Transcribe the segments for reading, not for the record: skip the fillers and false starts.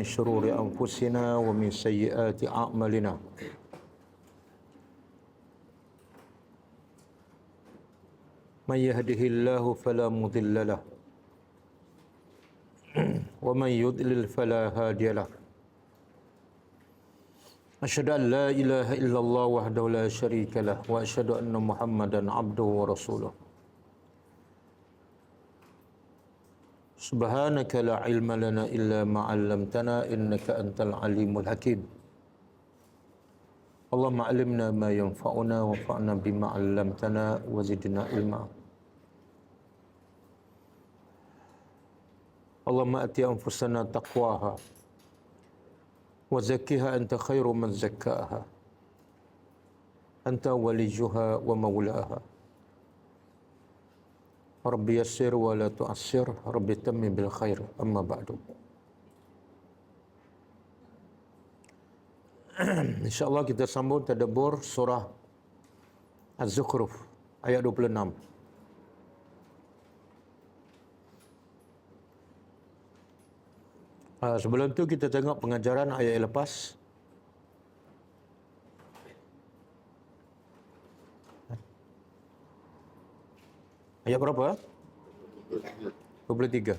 من شرور أنفسنا ومن سيئات أعمالنا من يهده الله فلا مضل له ومن يضلل فلا هادي له أشهد أن لا إله إلا الله وحده لا شريك له وأشهد أن محمدا عبده ورسوله سبحانك لا علم لنا إلا ما علمتنا إنك أنت العليم الحكيم اللهم علمنا ما ينفعنا وانفعنا بما علمتنا وزدنا علما اللهم آت أنفسنا تقواها وزكها أنت خير من زكاها أنت وليها ومولاها رب يسر ولا تعسر رب تمم بالخير أما بعد InsyaAllah kita sambung tadabbur surah Az-Zukhruf ayat 26. Sebelum tu kita tengok pengajaran ayat lepas. Ayat berapa? 23.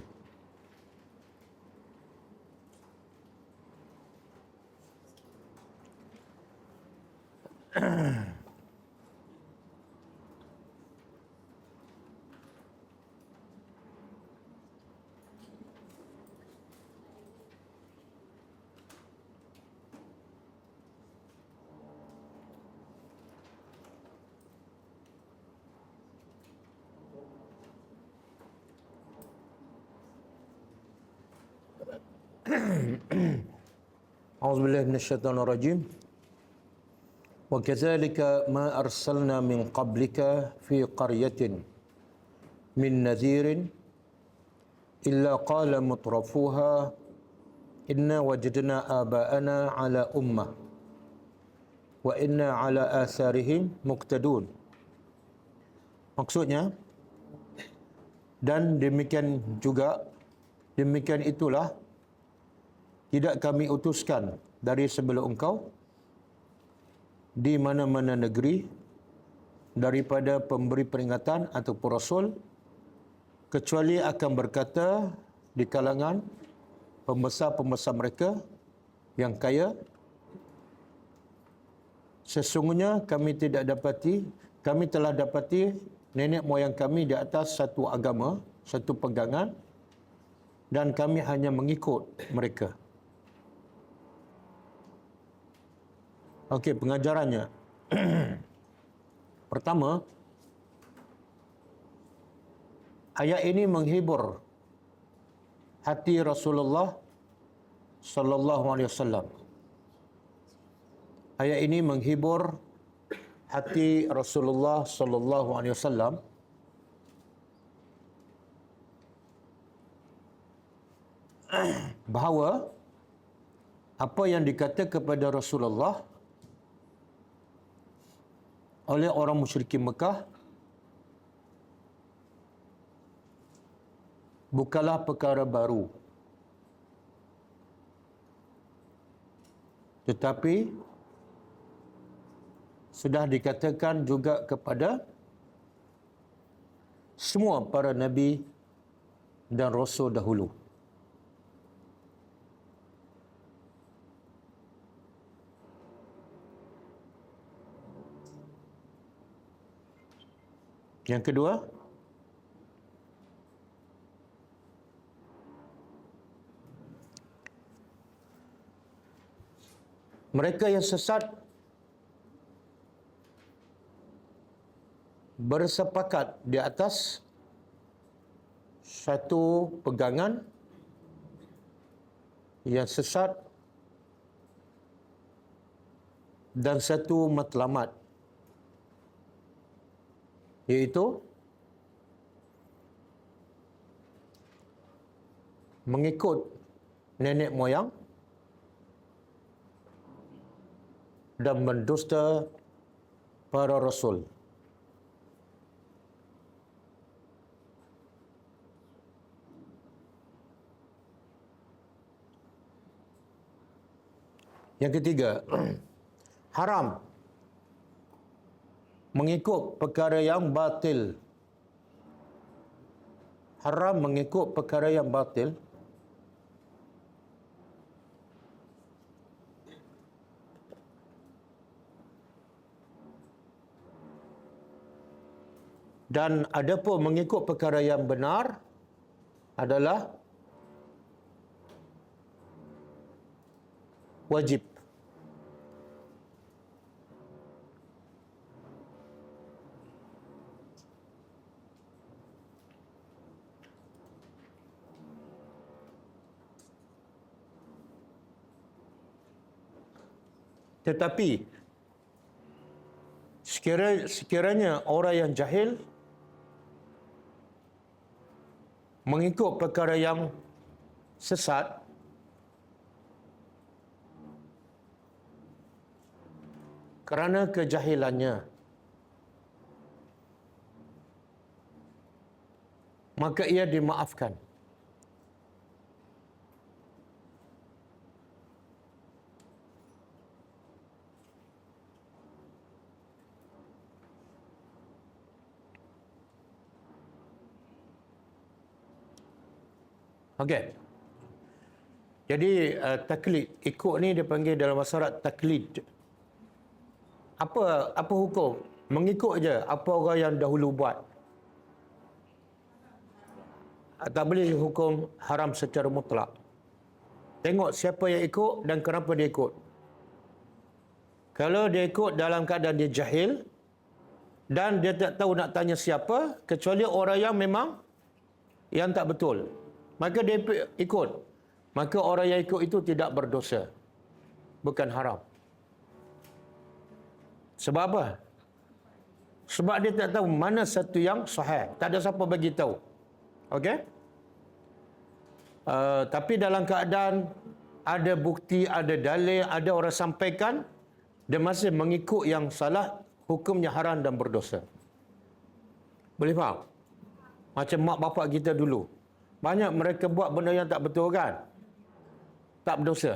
A'udzubillahi minasyaitonir rajim. Wa kadzalika ma arsalna min qablika fi qaryatin min nadhirin illa qala mutrafuha inna wajadna aba'ana ala ummah wa inna ala atharihim muqtadun. Maksudnya, dan demikian itulah tidak kami utuskan dari sebelum engkau di mana-mana negeri daripada pemberi peringatan atau rasul kecuali akan berkata di kalangan pembesar-pembesar mereka yang kaya, sesungguhnya kami telah dapati nenek moyang kami di atas satu agama, satu pegangan, dan kami hanya mengikut mereka. Okey, pengajarannya. Pertama, ayat ini menghibur hati Rasulullah sallallahu alaihi wasallam. Ayat ini menghibur hati Rasulullah sallallahu alaihi wasallam bahawa apa yang dikata kepada Rasulullah oleh orang musyrikin Mekah bukanlah perkara baru, tetapi sudah dikatakan juga kepada semua para nabi dan rasul dahulu. Yang kedua, mereka yang sesat bersepakat di atas satu pegangan yang sesat dan satu matlamat, iaitu mengikut nenek moyang dan mendusta para rasul. Yang ketiga, haram mengikut perkara yang batil. Haram mengikut perkara yang batil. Dan adapun mengikut perkara yang benar adalah wajib. Tetapi sekiranya orang yang jahil mengikut perkara yang sesat, kerana kejahilannya, maka ia dimaafkan. Okey. Jadi taklid, ikut ni dipanggil dalam masyarakat taklid. Apa hukum? Mengikut je apa orang yang dahulu buat. Tak boleh hukum haram secara mutlak. Tengok siapa yang ikut dan kenapa dia ikut. Kalau dia ikut dalam keadaan dia jahil dan dia tak tahu nak tanya siapa, kecuali orang yang memang yang tak betul, maka dia ikut. Maka orang yang ikut itu tidak berdosa. Bukan haram. Sebab apa? Sebab dia tak tahu mana satu yang sahih. Tak ada siapa bagi tahu. Okey? Tapi dalam keadaan ada bukti, ada dalil, ada orang sampaikan, dia masih mengikut yang salah, hukumnya haram dan berdosa. Boleh faham? Macam mak bapak kita dulu. Banyak mereka buat benda yang tak betul kan? Tak berdosa.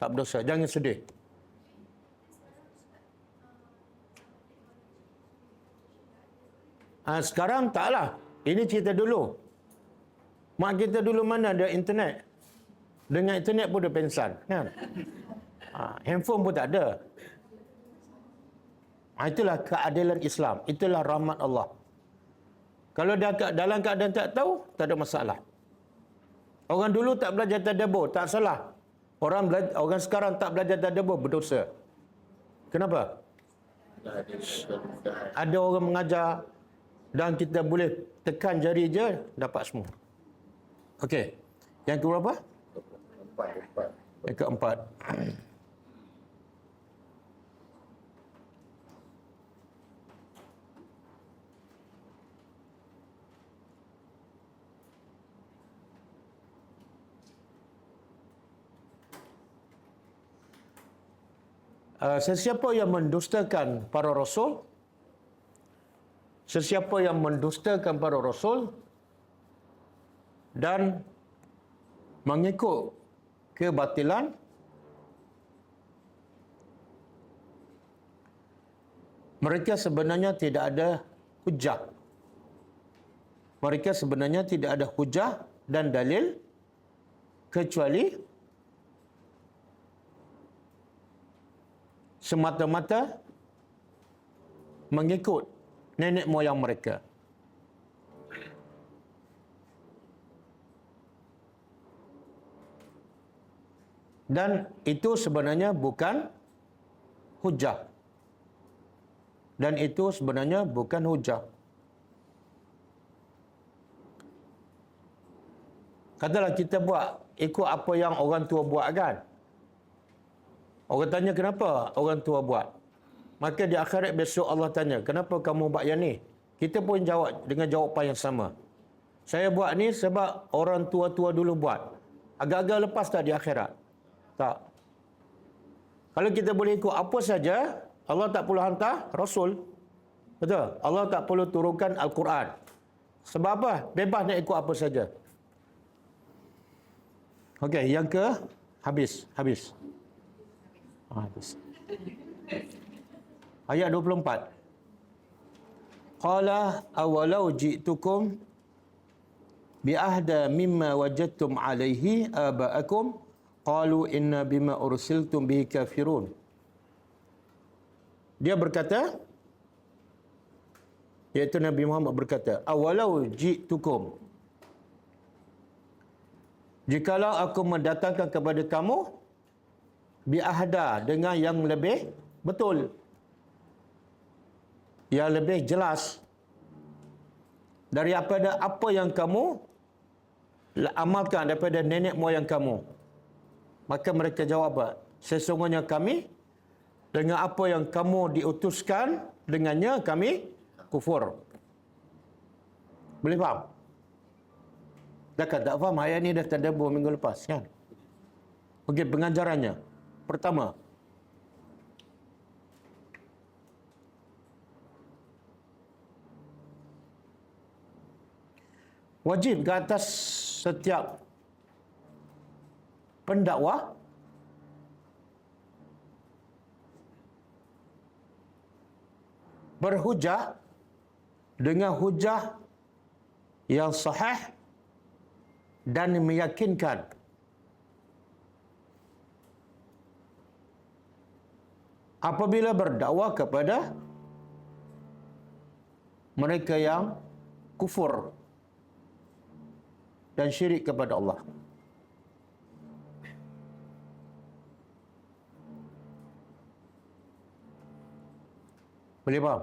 Tak berdosa. Jangan sedih. Sekarang taklah. Ini cerita dulu. Mak kita dulu mana ada internet. Dengan internet pun dia pensan. Kan? Handphone pun tak ada. Itulah keadilan Islam. Itulah rahmat Allah. Kalau dia dalam keadaan tak tahu, tak ada masalah. Orang dulu tak belajar tadabbur, tak salah. Orang sekarang tak belajar tadabbur, berdosa. Kenapa? Ada orang mengajar dan kita boleh tekan jari je, dapat semua. Okey. Yang keberapa? Yang keempat. Sesiapa yang mendustakan para rasul, sesiapa yang mendustakan para rasul dan mengikut kebatilan, mereka sebenarnya tidak ada hujah. Mereka sebenarnya tidak ada hujah dan dalil kecuali semata-mata mengikut nenek moyang mereka. Dan itu sebenarnya bukan hujah. Dan itu sebenarnya bukan hujah. Katalah kita ikut apa yang orang tua buat kan? Orang tanya kenapa orang tua buat. Maka di akhirat besok Allah tanya, kenapa kamu buat yang ni? Kita pun jawab dengan jawapan yang sama. Saya buat ni sebab orang tua-tua dulu buat. Agak-agak lepas tak di akhirat? Tak. Kalau kita boleh ikut apa saja, Allah tak perlu hantar Rasul. Betul? Allah tak perlu turunkan Al-Quran. Sebab apa? Bebas nak ikut apa saja. Okey, yang ke habis. Terus. Ayat 24. Qala awalau ji'tukum bi'ahda mimma wajadtum alaihi aba'akum qalu inna bima ursiltum bihi kafirun. Dia berkata, iaitu Nabi Muhammad berkata, awalau ji'tukum, jikalau aku mendatangkan kepada kamu bi'ahda, dengan yang lebih betul, yang lebih jelas daripada apa yang kamu amalkan daripada nenek moyang kamu. Maka mereka jawab apa? Sesungguhnya kami dengan apa yang kamu diutuskan dengannya kami kufur. Boleh faham? Tak faham? Ayat ni dah tadabbur minggu lepas kan? Okey, pengajarannya. Pertama, wajib ke atas setiap pendakwah berhujah dengan hujah yang sahih dan meyakinkan. Apabila berdakwah kepada mereka yang kufur dan syirik kepada Allah. Boleh faham?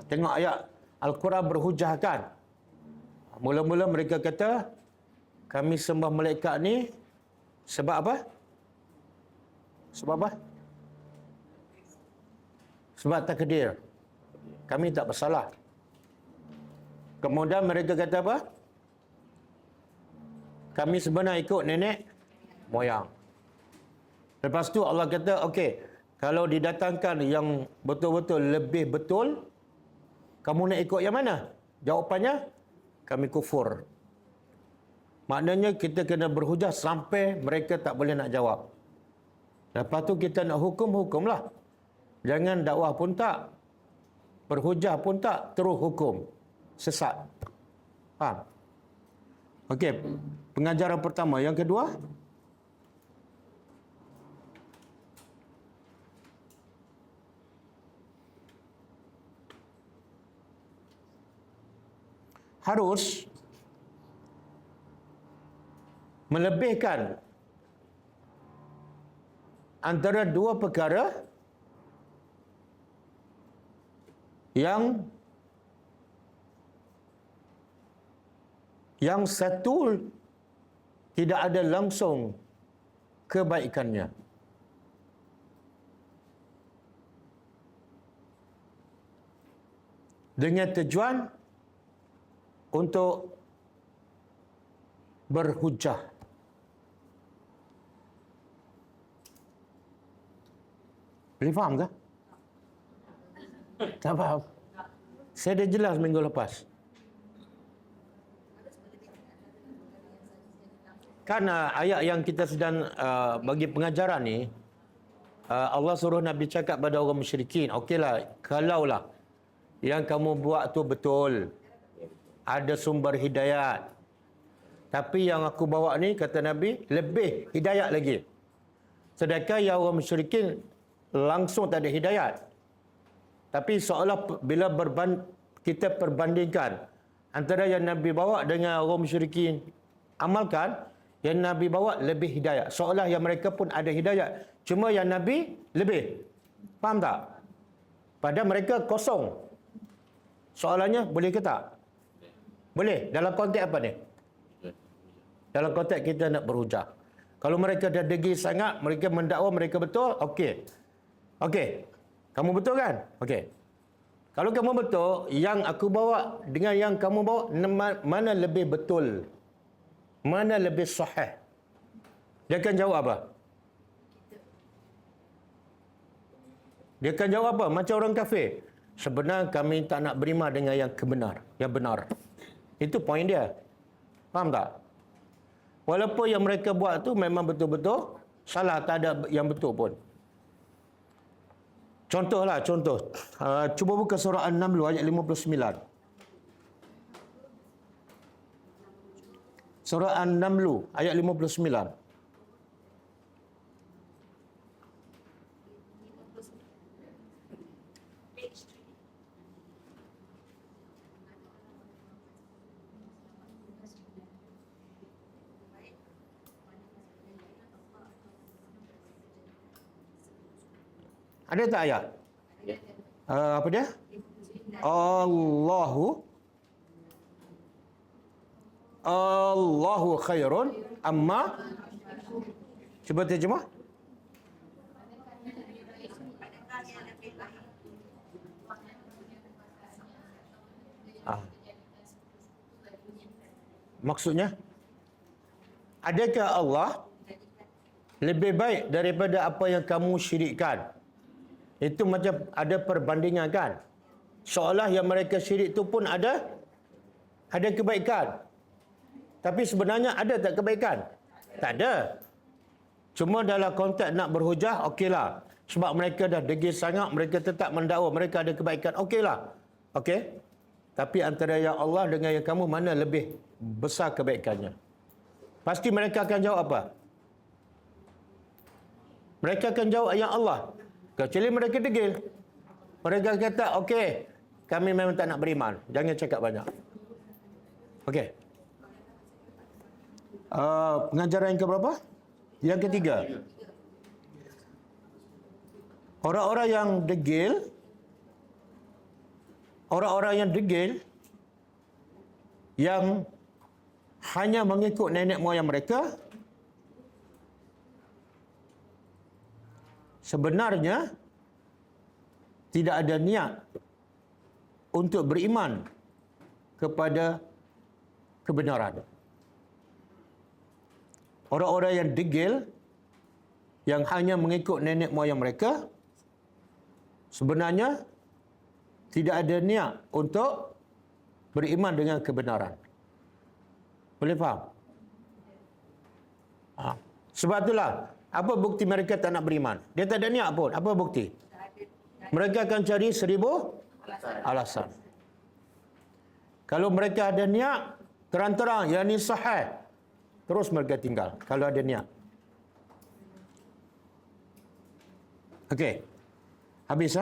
Tengok ayat Al-Quran berhujah kan. Mula-mula mereka kata, kami sembah malaikat ni sebab apa? Sebab apa? Sebab takdir. Kami tak bersalah. Kemudian mereka kata apa? Kami sebenarnya ikut nenek moyang. Lepas tu Allah kata, okey, kalau didatangkan yang betul-betul lebih betul, kamu nak ikut yang mana? Jawapannya, kami kufur. Maknanya kita kena berhujah sampai mereka tak boleh nak jawab. Lepas tu kita nak hukum, hukumlah. Jangan dakwah pun tak, berhujah pun tak, terus hukum. Sesat. Faham? Okey, pengajaran pertama. Yang kedua, harus melebihkan antara dua perkara yang satu tidak ada langsung kebaikannya. Dengan tujuan untuk berhujah. Boleh faham ke? Tak faham? Saya dah jelas minggu lepas. Kan ayat yang kita sedang bagi pengajaran ni, Allah suruh Nabi cakap pada orang musyrikin, okeylah, kalaulah yang kamu buat tu betul, ada sumber hidayat, tapi yang aku bawa ni, kata Nabi, lebih hidayat lagi. Sedangkan yang orang musyrikin langsung tak ada hidayat. Tapi seolah bila kita perbandingkan antara yang Nabi bawa dengan orang musyrikin amalkan, yang Nabi bawa lebih hidayat. Seolah yang mereka pun ada hidayat, cuma yang Nabi lebih. Faham tak? Padahal mereka kosong. Soalannya, boleh ke tak? Boleh. Dalam konteks apa ni? Dalam konteks kita nak berhujah. Kalau mereka dah degil sangat, mereka mendakwa mereka betul, okey. Okey. Kamu betul kan? Okey. Kalau kamu betul, yang aku bawa dengan yang kamu bawa, mana lebih betul? Mana lebih sahih? Dia akan jawab apa? Dia akan jawab apa? Macam orang kafir. Sebenarnya kami tak nak beriman dengan yang benar. Itu poin dia. Faham tak? Walaupun yang mereka buat tu memang betul-betul Salah, tak ada yang betul pun. Contohlah, contoh. Cuba buka surah An-Naml ayat 59. Surah An-Naml ayat 59. Ada tak ayat? Apa dia? Allahu khairun amma. Cuba terjemah. Maksudnya, adakah Allah lebih baik daripada apa yang kamu syirikkan? Itu macam ada perbandingan kan? Seolah yang mereka syirik itu pun ada kebaikan. Tapi sebenarnya ada tak kebaikan? Tak ada. Cuma dalam konteks nak berhujah, okeylah. Sebab mereka dah degil sangat, mereka tetap mendakwa mereka ada kebaikan. Okeylah. Okey. Tapi antara yang Allah dengan yang kamu, mana lebih besar kebaikannya? Pasti mereka akan jawab apa? Mereka akan jawab yang Allah. Kecuali mereka degil. Mereka kata, okey, kami memang tak nak beriman. Jangan cakap banyak. Okey. Pengajaran yang keberapa? Yang ketiga. Orang-orang yang degil, yang hanya mengikut nenek moyang mereka, sebenarnya tidak ada niat untuk beriman kepada kebenaran. Orang-orang yang degil, yang hanya mengikut nenek moyang mereka, sebenarnya tidak ada niat untuk beriman dengan kebenaran. Boleh faham? Sebab itulah, apa bukti mereka tak nak beriman? Dia tak ada niat pun. Apa bukti? Mereka akan cari 1000 alasan. Kalau mereka ada niat, terang-terang, yang ni sahih, terus mereka tinggal. Kalau ada niat. Okey. Habis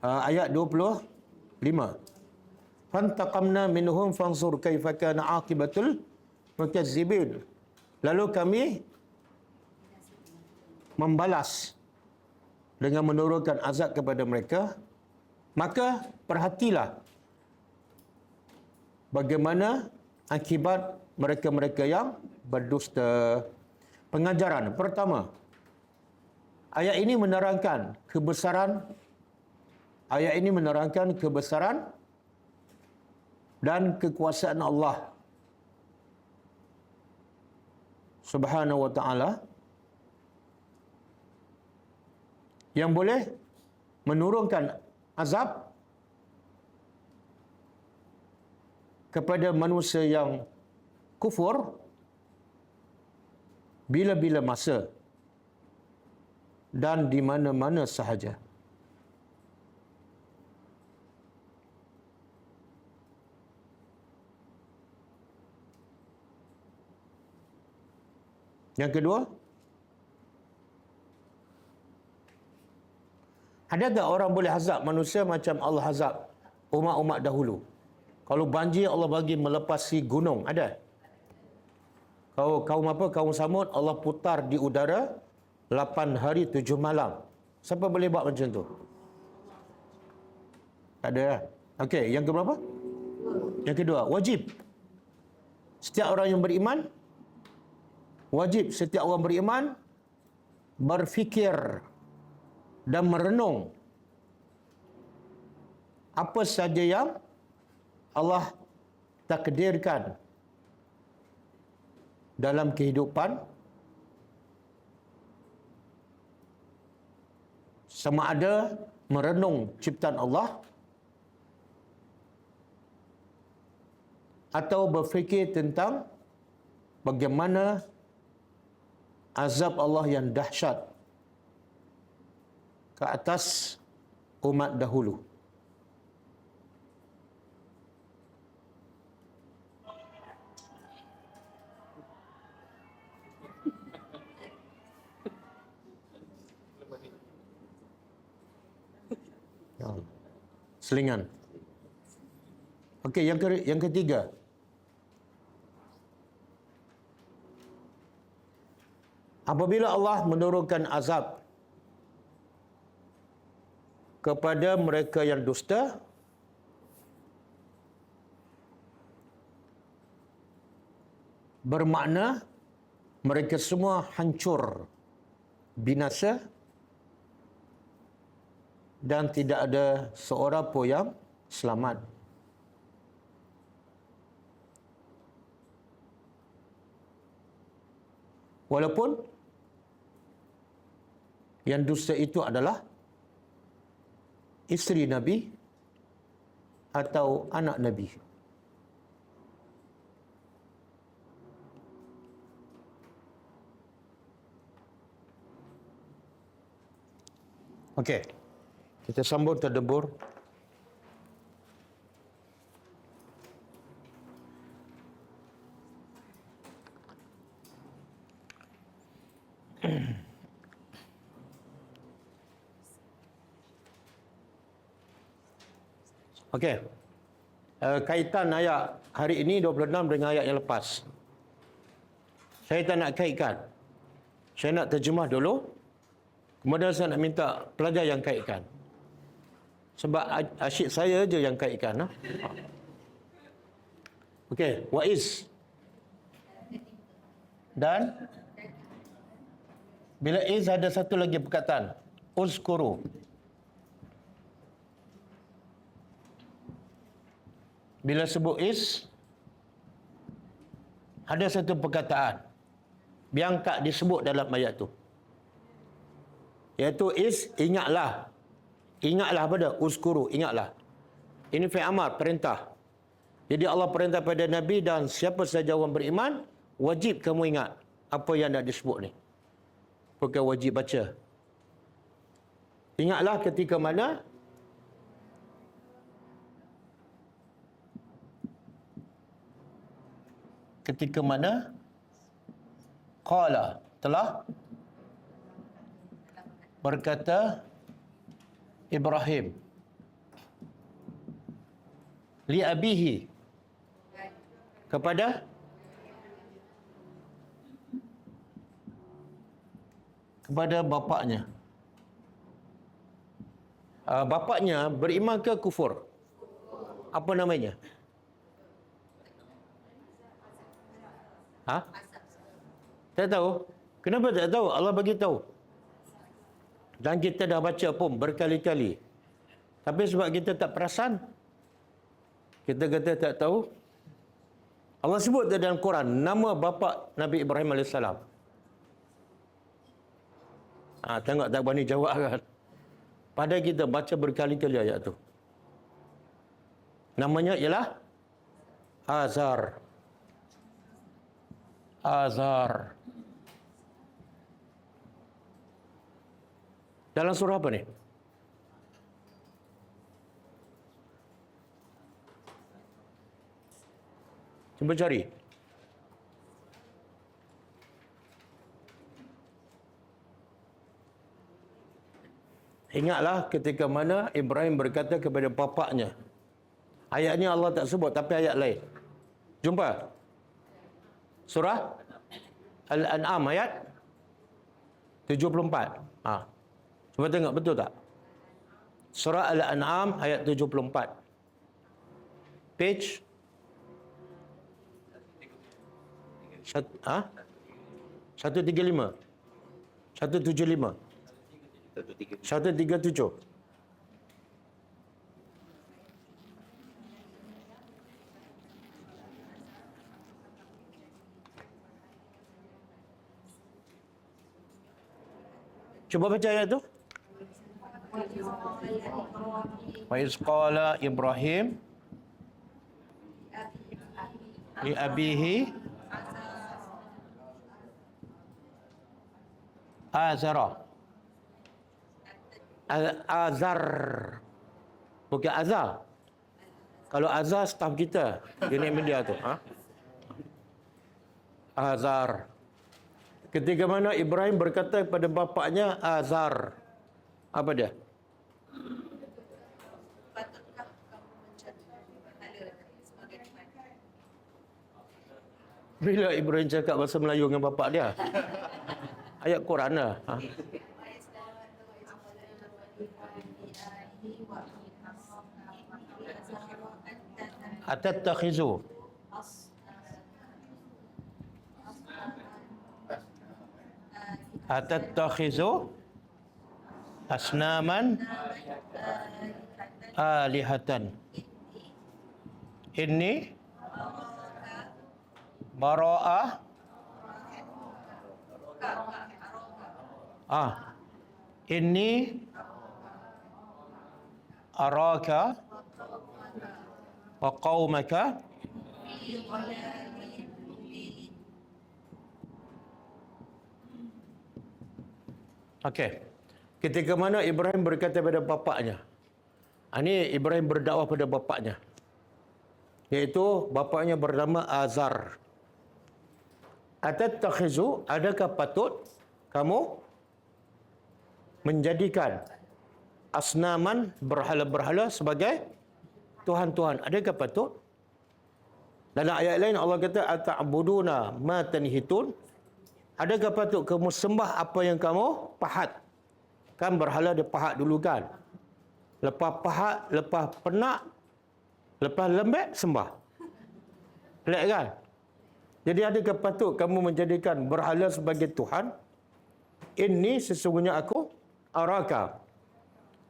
ayat 25. Fantaqamna minhum fansur kaifa kana aqibatul mukazzibin. Lalu kami membalas dengan menurunkan azab kepada mereka. Maka perhatilah bagaimana akibat mereka-mereka yang berdusta. Pengajaran pertama, ayat ini menerangkan kebesaran dan kekuasaan Allah Subhanahu wa ta'ala, yang boleh menurunkan azab kepada manusia yang kufur bila-bila masa dan di mana-mana sahaja. Yang kedua, ada tak orang boleh azab manusia macam Allah azab umat-umat dahulu? Kalau banjir Allah bagi melepasi gunung, ada? Kaum apa? Kaum Samud, Allah putar di udara 8 hari 7 malam. Siapa boleh buat macam tu? Tak ada. Okey, yang keberapa? Yang kedua, wajib. Setiap orang yang beriman, wajib setiap orang beriman berfikir dan merenung apa saja yang Allah takdirkan dalam kehidupan, sama ada merenung ciptaan Allah atau berfikir tentang bagaimana azab Allah yang dahsyat ke atas umat dahulu. Selingan. Okey, yang ketiga. Apabila Allah menurunkan azab kepada mereka yang dusta, bermakna mereka semua hancur, binasa, dan tidak ada seorang pun yang selamat. Walaupun yang dusta itu adalah isteri Nabi atau anak Nabi. Okey. Kita sambung tadabbur. Okey. Kaitan ayat hari ini 26 dengan ayat yang lepas. Saya tak nak kaitkan. Saya nak terjemah dulu. Kemudian saya nak minta pelajar yang kaitkan. Sebab asyik saya je yang kaitkan. Okey, waiz. Dan bila iz ada satu lagi perkataan, uzkuru. Bila sebut is, ada satu perkataan yang tak disebut dalam ayat tu. Iaitu is, ingatlah. Ingatlah pada uzkuru, ingatlah. Ini fi'il amar, perintah. Jadi Allah perintah pada Nabi dan siapa saja orang beriman, wajib kamu ingat apa yang dah disebut ni. Bukan wajib baca. Ingatlah ketika mana qala telah berkata Ibrahim li abihi kepada bapaknya. Bapaknya beriman ke kufur? Apa namanya? Ha? Tak tahu. Kenapa tak tahu? Allah bagi tahu. Dan kita dah baca pun berkali-kali. Tapi sebab kita tak perasan, kita kata tak tahu. Allah sebut dalam Quran nama bapa Nabi Ibrahim AS. Tengok tak berani jawab kan. Padahal kita baca berkali-kali ayat tu. Namanya ialah Azar. Dalam surah apa ni? Cuba cari. Ingatlah ketika mana Ibrahim berkata kepada bapaknya. Ayat ni Allah tak sebut, tapi ayat lain. Jumpa? Surah Al-An'am ayat 74. Cuba tengok betul tak? Surah Al-An'am ayat 74. Page 135. 175. 137. Cuba baca ayat tu. Wa iz qala Ibrahim li abihi Azara. Azar. Bukan Azar. Kalau Azar staf kita, unit media tu. Ha? Azar. Ketika mana Ibrahim berkata kepada bapaknya Azar. Apa dia? Patutkah kamu mencari berhala sebagai Tuhan? Bila Ibrahim cakap bahasa Melayu dengan bapak dia? Ayat Quran lah. Ha? Atattakhizu Atattakhizu asnaman alihatan. Inni bara'ah inni araka wa qaumaka Okey. Ketika mana Ibrahim berkata kepada bapaknya. Ini Ibrahim berdakwah pada bapaknya. Iaitu bapaknya bernama Azar. Atattakhizu, adakah patut kamu menjadikan asnaman berhala-berhala sebagai Tuhan-Tuhan? Adakah patut? Dalam ayat lain Allah kata ata'buduna ma tanhitun. Adakah patut kamu sembah apa yang kamu pahat? Kan berhala dia pahat dulu kan. Lepas pahat, lepas penak, lepas lembek sembah. Pelik kan? Jadi adakah patut kamu menjadikan berhala sebagai Tuhan? Ini sesungguhnya aku araka.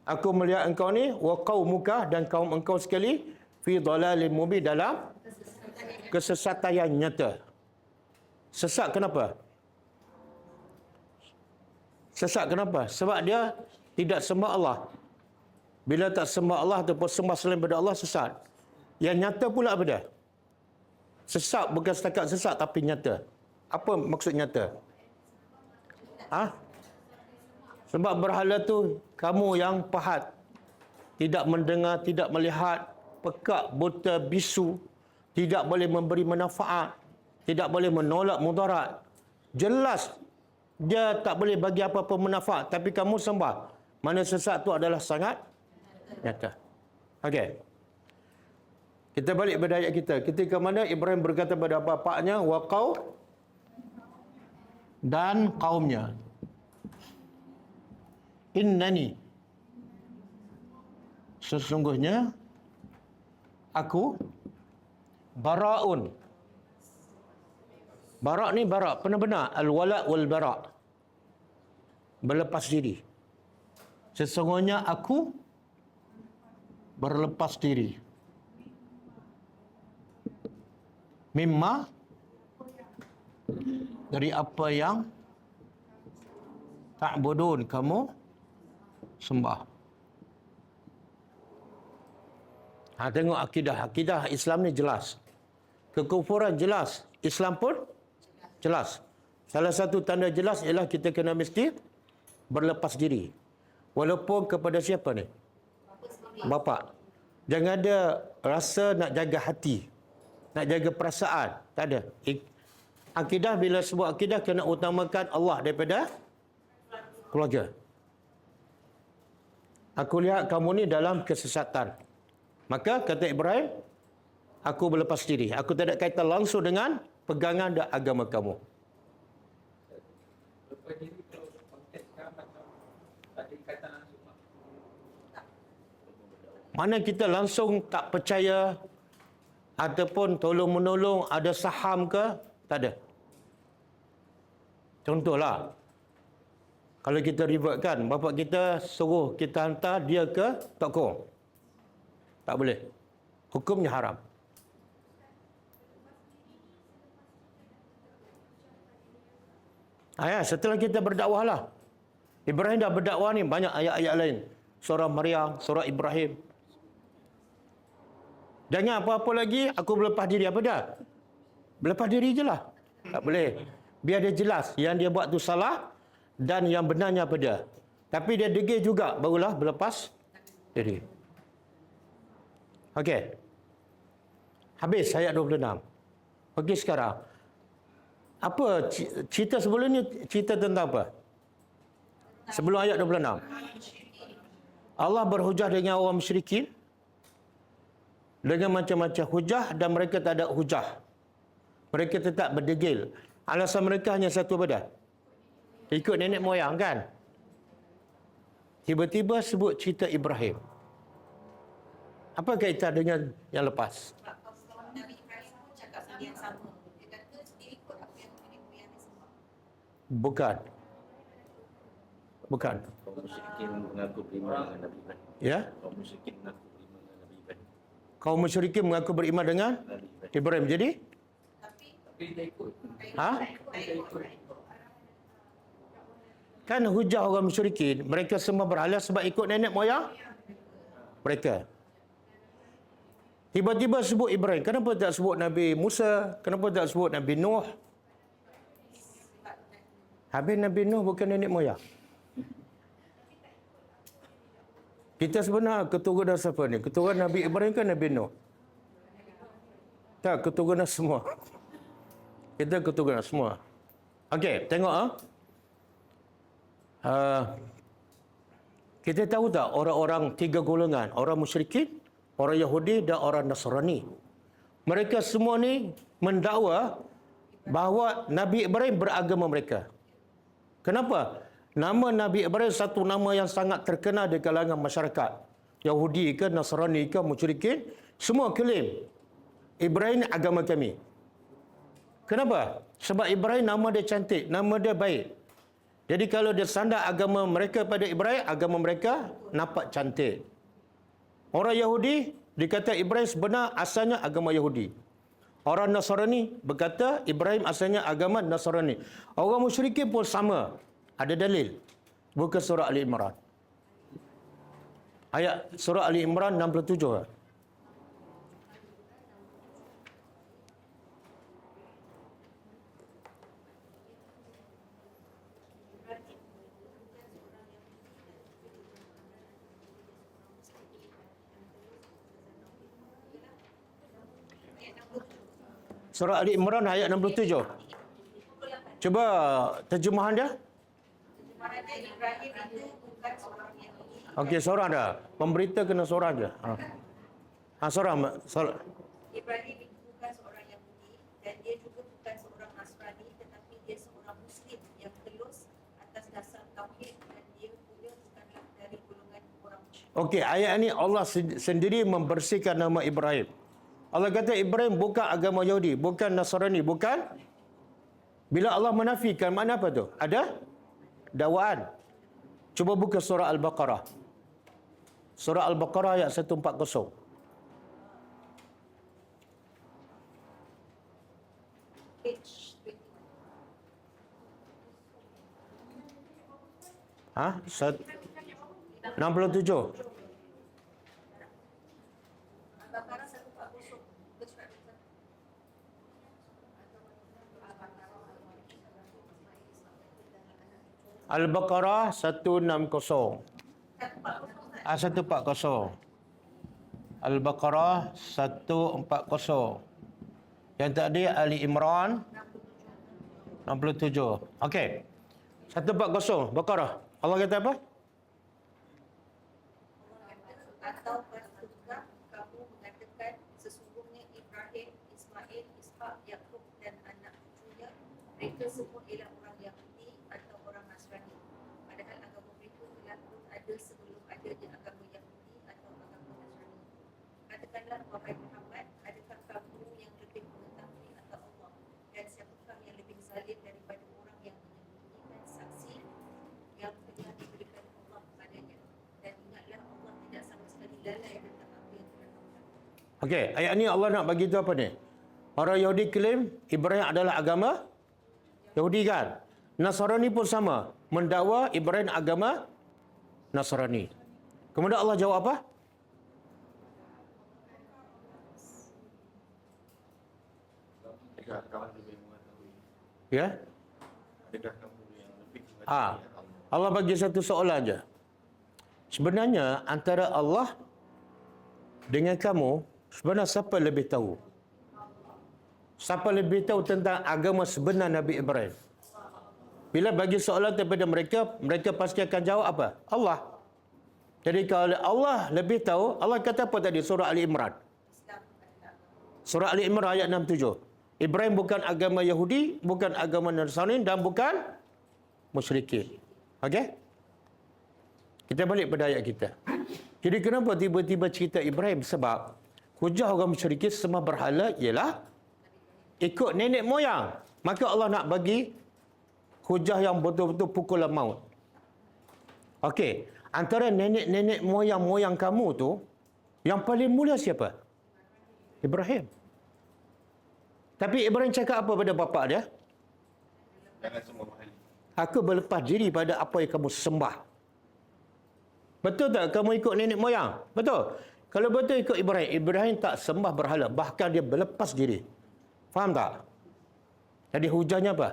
Aku melihat engkau ni wa qaumuka dan kaum engkau sekali fi dhalalin mubin dalam kesesatan yang nyata. Sesat kenapa? Sesat kenapa? Sebab dia tidak sembah Allah. Bila tak sembah Allah ataupun sembah selain daripada Allah, sesat. Yang nyata pula apa dia? Sesat bukan setakat sesat tapi nyata. Apa maksud nyata? Sebab berhala tu kamu yang pahat. Tidak mendengar, tidak melihat, pekak, buta, bisu. Tidak boleh memberi manfaat. Tidak boleh menolak mudarat. Jelas dia tak boleh bagi apa-apa manfaat. Tapi kamu sembah. Mana sesat tu adalah sangat nyata. Okey. Kita balik pada ayat kita. Ketika mana Ibrahim berkata pada bapaknya, waqau dan kaumnya. Innani. Sesungguhnya aku bara'un. Bara' ni bara' benar-benar al-wala' wal bara'. Berlepas diri. Sesungguhnya aku berlepas diri. Mimma dari apa yang ta'budun kamu sembah. Tengok akidah Islam ni jelas. Kekufuran jelas, Islam pun jelas. Salah satu tanda jelas ialah kita kena mesti berlepas diri. Walaupun kepada siapa ni? Bapa. Jangan ada rasa nak jaga hati, nak jaga perasaan. Tak ada. Akidah, bila sebut akidah, kena utamakan Allah daripada keluarga. Aku lihat kamu ni dalam kesesatan. Maka kata Ibrahim, aku berlepas diri. Aku tidak kaitan langsung dengan pegangan dan agama kamu. Lepas diri kalau kontekskan macam tak ada ikatan langsung. Mana kita langsung tak percaya ataupun tolong-menolong, ada saham ke? Tak ada. Contohlah, kalau kita ributkan, bapa kita suruh kita hantar dia ke toko. Tak boleh. Hukumnya haram. Setelah kita berdakwah lah. Ibrahim dah berdakwah ni, banyak ayat-ayat lain. Surah Maryam, surah Ibrahim. Jangan apa-apa lagi, aku berlepas diri. Apa dah? Berlepas diri je lah. Tak boleh. Biar dia jelas. Yang dia buat tu salah. dan yang benarnya apa dia. Tapi dia degil juga, barulah berlepas diri. Okey. Habis ayat 26. Okey sekarang. Apa cerita sebelum ni, cerita tentang apa? Sebelum ayat 26. Allah berhujah dengan orang musyrikin dengan macam-macam hujah dan mereka tak ada hujah. Mereka tetap berdegil. Alasan mereka hanya satu benda. Ikut nenek moyang kan? Tiba-tiba sebut cerita Ibrahim. Apa kaitan dengan yang lepas? Sebab kawan Nabi Ibrahim pun cakap benda yang sama. Dia kata dia ikut apa yang nenek moyang dia sembah. Bukan. Bukan. Kaum musyrikin mengaku beriman dengan Nabi Ibrahim. Ya? Kaum musyrikin mengaku beriman dengan Nabi Ibrahim. Kaum musyrikin mengaku beriman dengan Nabi Ibrahim. Ibrahim. Jadi? Tapi dia ikut. Ha? Dia ikut. Kan hujah orang musyrikin, mereka semua berhala sebab ikut nenek moyang mereka. Tiba-tiba sebut Ibrahim. Kenapa tak sebut Nabi Musa? Kenapa tak sebut Nabi Nuh? Habis Nabi Nuh bukan nenek moyang. Kita sebenarnya keturunan siapa ni? Keturunan Nabi Ibrahim kan Nabi Nuh? Tak, keturunan semua. Kita keturunan semua. Okey, tengok kita tahu tak orang-orang tiga golongan, orang musyrikin, orang Yahudi dan orang Nasrani. Mereka semua ni mendakwa bahawa Nabi Ibrahim beragama mereka. Kenapa? Nama Nabi Ibrahim satu nama yang sangat terkenal di kalangan masyarakat. Yahudi ke, Nasrani ke, musyrikin, semua klaim Ibrahim agama kami. Kenapa? Sebab Ibrahim nama dia cantik, nama dia baik. Jadi kalau dia sandar agama mereka pada Ibrahim, agama mereka nampak cantik. Orang Yahudi dikata Ibrahim sebenar asalnya agama Yahudi. Orang Nasrani berkata Ibrahim asalnya agama Nasrani. Orang musyrikin pun sama. Ada dalil. Buka surah Ali Imran. Ayat surah Ali Imran 67. Surah Ali Imran ayat 67. Cuba terjemahan dia. Maknanya Ibrahim itu bukan seorang Yahudi. Okey, seorang dah. Pemberita kena seorang je. Seorang. Ibrahim itu bukan seorang Yahudi dan dia juga bukan seorang Nasrani, tetapi dia seorang Muslim yang telus atas dasar tauhid dan dia juga bukanlah dari golongan orang musyrik. Okey, ayat ini Allah sendiri membersihkan nama Ibrahim. Allah kata Ibrahim bukan agama Yahudi, bukan Nasrani, bukan. Bila Allah menafikan, makna apa tu? Ada dakwaan. Cuba buka surah Al-Baqarah. Surah Al-Baqarah ayat 140. Page 21. Ha? 67. Al-Baqarah 140. Buka surat Al-Baqarah. Al-Baqarah 160. 140. Al-Baqarah 140. Yang tadi Ali Imran 67. Okey. 140 Baqarah. Allah kata apa? Atau pernahkah kamu mengatakan sesungguhnya Ibrahim, Ismail, Ishak, Yakub dan anak cucunya mereka semua ialah orang Yahudi atau orang Nasrani, padahal agama mereka telah pun ada sebelum adanya agama Yahudi atau agama Nasrani. Katakanlah wahai Muhammad, adakah kamu yang lebih mengetahui atau Allah, dan siapakah yang lebih zalim daripada orang yang menyembunyikan saksi yang telah diberikan Allah kepadanya, dan ingatlah Allah tidak sama sekali lalai tentang apa yang telah kamu lakukan. Okey, ayat ni Allah nak bagi tahu apa ni? Orang Yahudi klaim Ibrahim adalah agama Yahudi kan? Nasrani pun sama, mendakwa Ibrahim agama Nasrani. Kemudian Allah jawab apa? Adakah kamu lebih mengetahui? Ya? Adakah kamu yang lebih Allah bagi satu soalan aja. Sebenarnya antara Allah dengan kamu, sebenarnya siapa lebih tahu? Siapa lebih tahu tentang agama sebenar Nabi Ibrahim? Bila bagi soalan kepada mereka, mereka pasti akan jawab apa? Allah. Jadi kalau Allah lebih tahu, Allah kata apa tadi? Surah Ali Imran. Surah Ali Imran ayat 67. Ibrahim bukan agama Yahudi, bukan agama Nasrani dan bukan musyrikin. Okey? Kita balik pada ayat kita. Jadi kenapa tiba-tiba cerita Ibrahim? Sebab hujah orang musyrikin sembah berhala ialah ikut nenek moyang. Maka Allah nak bagi hujah yang betul-betul pukulan maut. Okey, antara nenek-nenek moyang-moyang kamu tu, yang paling mulia siapa? Ibrahim. Tapi Ibrahim cakap apa pada bapa dia? Jangan semua mahal. Aku berlepas diri pada apa yang kamu sembah. Betul tak kamu ikut nenek moyang? Betul. Kalau betul ikut Ibrahim, Ibrahim tak sembah berhala. Bahkan dia berlepas diri. Faham tak? Jadi hujahnya apa?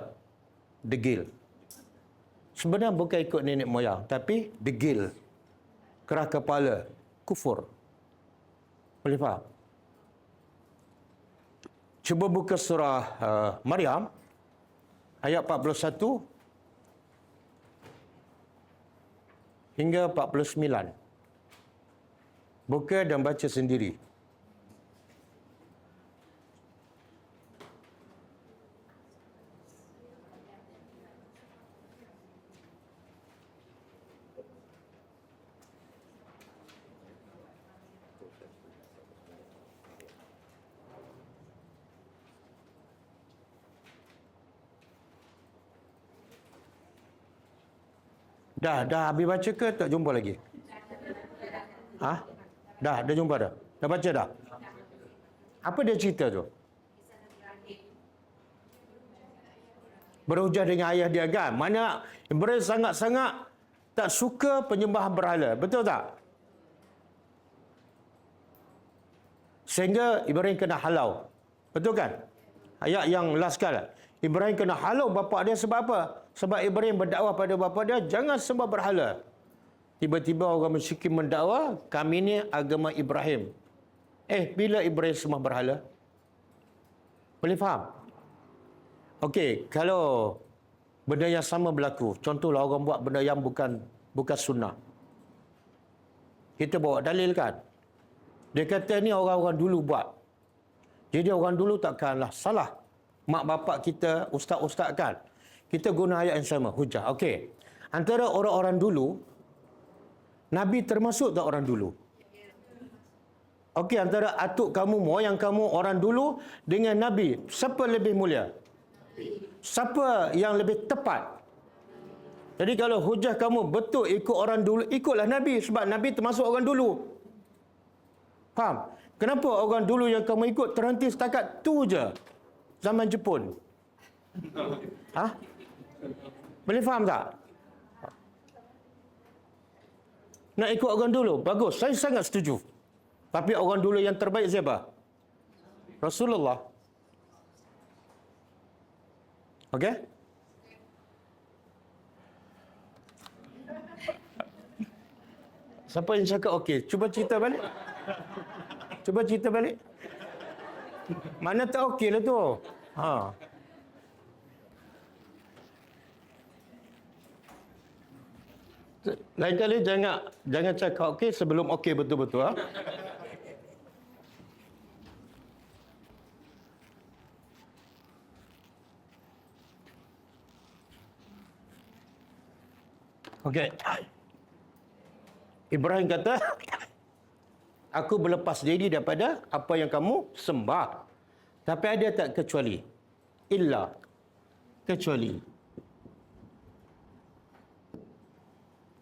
Degil. Sebenarnya bukan ikut nenek moyang, tapi degil. Keras kepala. Kufur. Boleh faham? Cuba buka surah Maryam. Ayat 41 hingga 49. Buka dan baca sendiri. Dah habis baca ke tak jumpa lagi? Dah jumpa dah? Dah baca dah? Apa dia cerita tu? Berhujah dengan ayah dia kan? Mana Ibrahim sangat-sangat tak suka penyembahan berhala. Betul tak? Sehingga Ibrahim kena halau. Betul kan? Ayat yang last kali. Ibrahim kena halau bapa dia sebab apa? Sebab Ibrahim berdakwah pada bapa dia, jangan sembah berhala. Tiba-tiba orang musyrikin mendakwa, kami ni agama Ibrahim. Bila Ibrahim sembah berhala? Boleh faham? Okey, kalau benda yang sama berlaku, contohlah orang buat benda yang bukan sunnah. Kita bawa dalil kan? Dia kata ni orang-orang dulu buat. Jadi orang dulu takkanlah salah. Mak bapak kita, ustaz-ustaz kan? Kita guna ayat yang sama, hujah. Okey. Antara orang-orang dulu, Nabi termasuk tak orang dulu? Okey, antara atuk kamu, moyang kamu, orang dulu dengan Nabi, siapa lebih mulia? Siapa yang lebih tepat? Jadi kalau hujah kamu betul ikut orang dulu, ikutlah Nabi sebab Nabi termasuk orang dulu. Faham? Kenapa orang dulu yang kamu ikut terhenti setakat tu je? Zaman Jepun. Boleh faham tak? Nak ikut orang dulu, bagus. Saya sangat setuju. Tapi orang dulu yang terbaik siapa? Rasulullah. Okey? Siapa yang cakap okey? Cuba cerita balik. Cuba cerita balik. Mana tak okey lah tu. Lain kali jangan cakap okey sebelum okey betul-betul. Okey. Ibrahim kata, aku berlepas diri daripada apa yang kamu sembah. Tapi ada tak kecuali? Illa. Kecuali.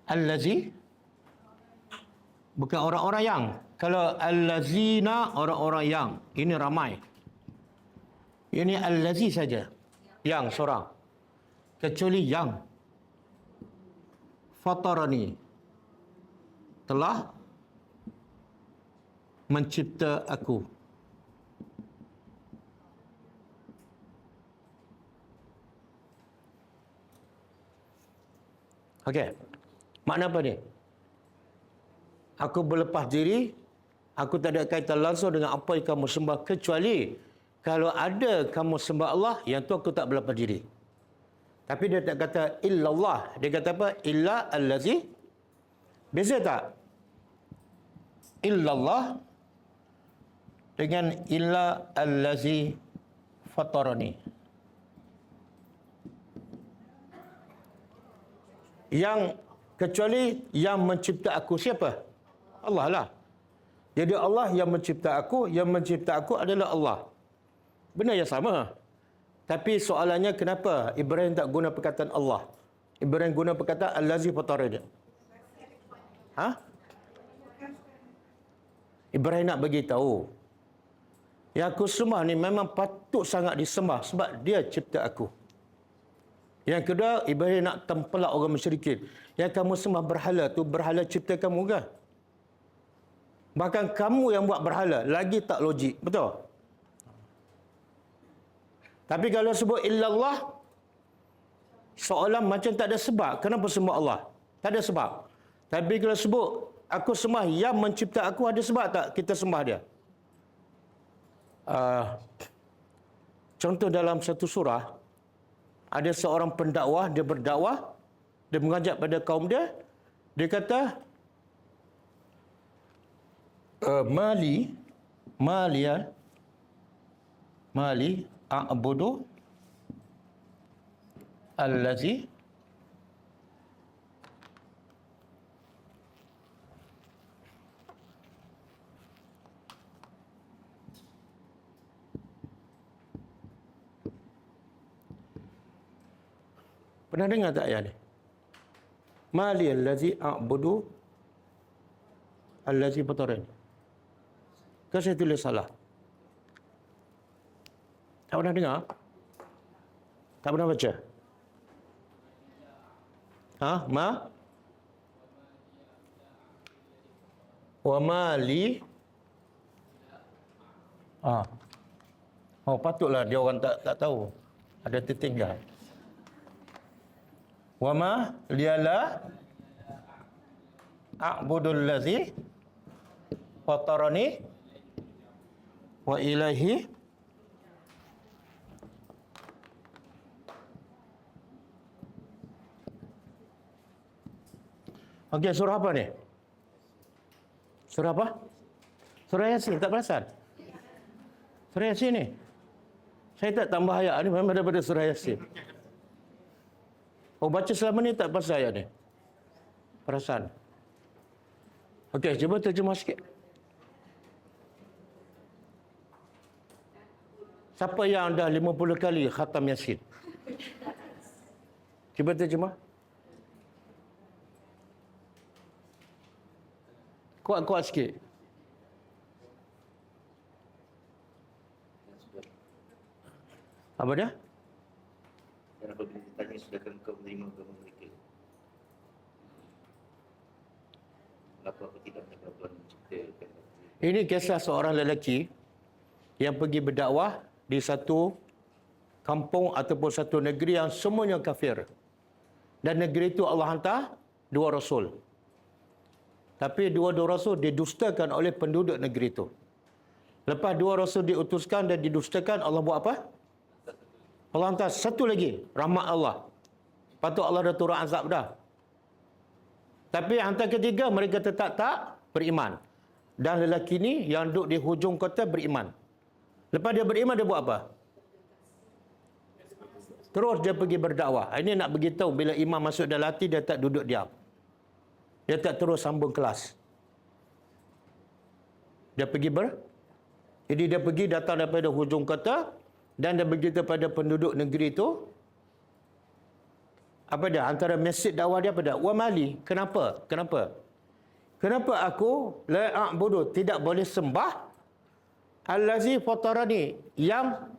Allazi. Bukan orang-orang yang. Kalau allazina, orang-orang yang. Ini ramai. Ini allazi saja. Yang seorang. Kecuali yang. Fatarani. Telah mencipta aku. Okey. Makna apa ni? Aku berlepas diri, aku tak ada kaitan langsung dengan apa yang kamu sembah, kecuali kalau ada kamu sembah Allah, yang tu aku tak berlepas diri. Tapi dia tak kata illallah. Dia kata apa? Illa allazi. Beza tak? Illallah dengan illa allazi fatarani. Yang kecuali yang mencipta aku siapa? Allah lah. Jadi Allah yang mencipta aku adalah Allah. Benda yang sama. Tapi soalannya kenapa Ibrahim tak guna perkataan Allah? Ibrahim guna perkataan allazi fatarani. Ha? Ibrahim nak bagi tahu yang aku sembah ni memang patut sangat disembah sebab dia cipta aku. Yang kedua, Ibrahim nak tempelak orang musyrikin. Yang kamu sembah berhala tu berhala cipta kamu ke? Bahkan kamu yang buat berhala lagi tak logik, betul? Tapi kalau sebut illallah, seolah macam tak ada sebab. Kenapa sembah Allah? Tak ada sebab. Tapi kalau sebut aku sembah yang mencipta aku, ada sebab tak kita sembah dia? Contoh dalam satu surah, ada seorang pendakwah, dia berdakwah, dia mengajak pada kaum dia, dia kata, Mali a'budu allazi pernah dengar tak ayat ni? Mali allazi a'budu allazi fatarani. Kan saya tulis salah? Tak pernah dengar? Tak pernah baca? Wa mali. Oh, patutlah dia orang tak tahu. Ada tertinggal. Wa ma liyala a'budul ladzi fatarani wa ilaihi Okey, surah apa ni? Surah apa? Surah Yasin, tak perasan? Surah Yasin ni. Saya tak tambah ayat ni memang daripada surah Yasin. Oh, baca selama ni tak pasal ayat ni. Perasan. Okey, cuba terjemah sikit. Siapa yang dah 50 kali khatam Yasin? Cuba terjemah. Kuat-kuat sikit. Apa dia? Dan apabila ditanya, sudahkah engkau menerima agama mereka? Kenapa aku tidak mendengar Tuhan menciptakan aku? Ini kisah seorang lelaki yang pergi berdakwah di satu kampung ataupun satu negeri yang semuanya kafir. Dan negeri itu Allah hantar 2 rasul. Tapi 2 rasul didustakan oleh penduduk negeri itu. Lepas 2 rasul diutuskan dan didustakan, Allah buat apa? Allah hantar satu lagi, rahmat Allah. Patut Allah dah turun azab dah. Tapi hantar ketiga, mereka tetap tak beriman. Dan lelaki ni yang duduk di hujung kota beriman. Lepas dia beriman, dia buat apa? Terus dia pergi berdakwah. Ini nak beritahu bila imam masuk dalam hati, dia tak duduk diam. Dia tak terus sambung kelas. Dia pergi Jadi dia pergi datang daripada hujung kota dan dia beritahu pada penduduk negeri itu. Apa dia? Antara mesej dakwah dia apa dia? Wa mali. Kenapa? Kenapa aku la a'budu, tidak boleh sembah allazi fatarani, yang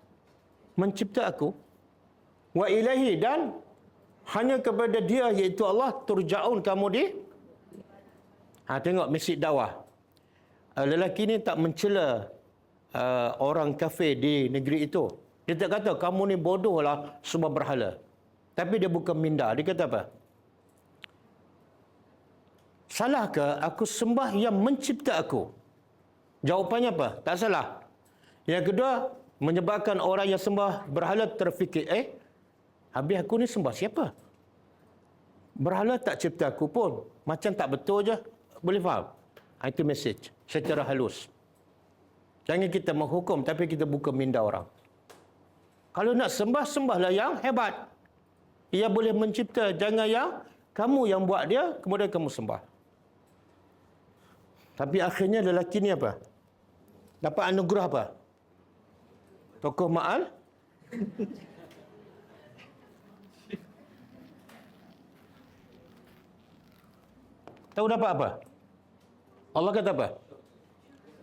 mencipta aku, wa ilahi, dan hanya kepada dia iaitu Allah turja'un kamu di. Tengok mesej dakwah. Lelaki ni tak mencela orang kafir di negeri itu. Dia tak kata kamu ni bodoh lah semua berhala. Tapi dia bukan minda. Dia kata apa? salahkah aku sembah yang mencipta aku? Jawapannya apa? Tak salah. Yang kedua, menyebabkan orang yang sembah berhala terfikir, habis aku ni sembah siapa? Berhala tak cipta aku pun. Macam tak betul je. Boleh faham? Itu message secara halus. Jangan kita menghukum, tapi kita buka minda orang. Kalau nak sembah, sembahlah yang hebat. Ia boleh mencipta, jangan yang kamu yang buat dia, kemudian kamu sembah. Tapi akhirnya lelaki ni apa? Dapat anugerah apa? Tokoh Ma'al? Tahu dapat apa? Allah kata apa?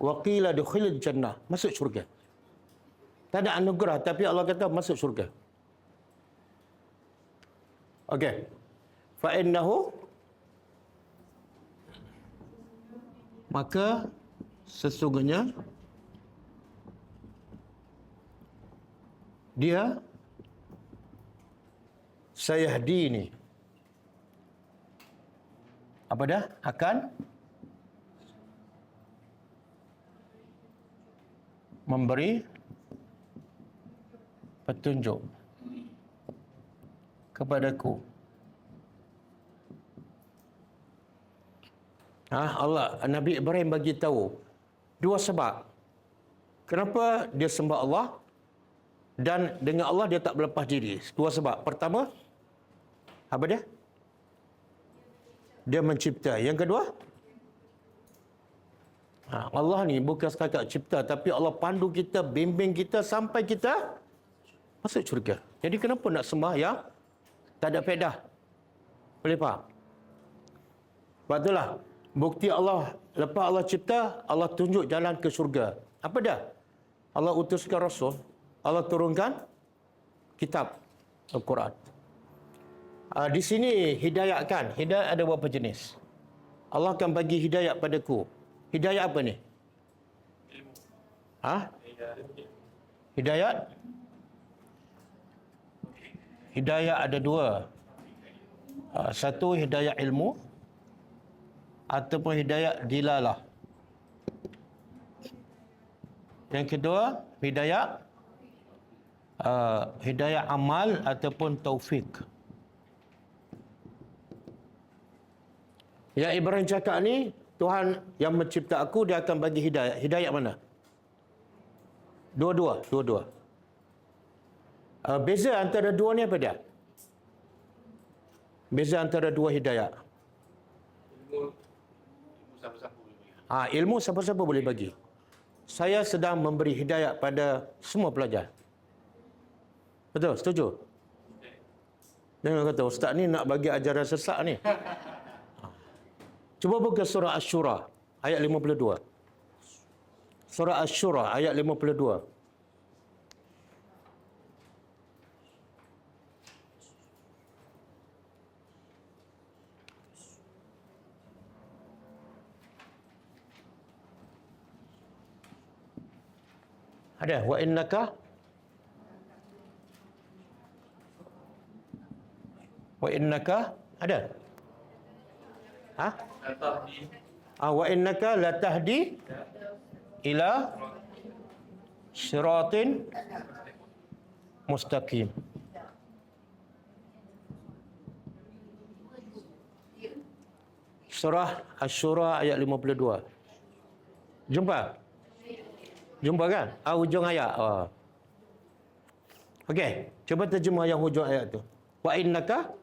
Wa qila dukhilil jannah. Masuk syurga. Tak ada anugerah, tapi Allah kata masuk syurga. Okey. Fa innahu, maka sesungguhnya dia sayahdini. Apa dah? Akan memberi petunjuk kepadaku. Allah, Nabi Ibrahim bagi tahu dua sebab. Kenapa dia sembah Allah dan dengan Allah dia tak berlepas diri. Dua sebab. Pertama, apa dia? Dia mencipta. Yang kedua, Allah ni bukan sekadar cipta, tapi Allah pandu kita, bimbing kita sampai kita masuk syurga. Jadi kenapa nak sembah yang tak ada faedah? Boleh faham? Sebab itulah bukti Allah, lepas Allah cipta, Allah tunjuk jalan ke syurga. Apa dah? Allah utuskan Rasul, Allah turunkan kitab Al-Quran. Di sini hidayat kan? Hidayat ada berapa jenis? Allah akan bagi hidayat padaku. Hidayat apa ni? Hidayat? Hidayat ada dua. Satu hidayat ilmu ataupun hidayat dilalah. Yang kedua, hidayat amal ataupun taufik. Yang Ibrahim cakap ni, Tuhan yang mencipta aku, dia akan bagi hidayat. Hidayat mana? Dua-dua. Beza antara dua ni apa dia? Beza antara dua hidayat. Ilmu siapa-siapa boleh bagi. Saya sedang memberi hidayat pada semua pelajar. Betul? Setuju? Jangan kata, ustaz ni nak bagi ajaran sesat ni. Cuba buka surah Asy-Syura ayat 52. Surah Asy-Syura ayat 52. Ada wa innaka ada? Wa innaka latahdi ila siratin mustaqim. Surah Asy-Syura ayat 52. Jumpa? Jumpa kan? Hujung ayat. Okey, cuba terjemah yang hujung ayat tu. Wa innaka,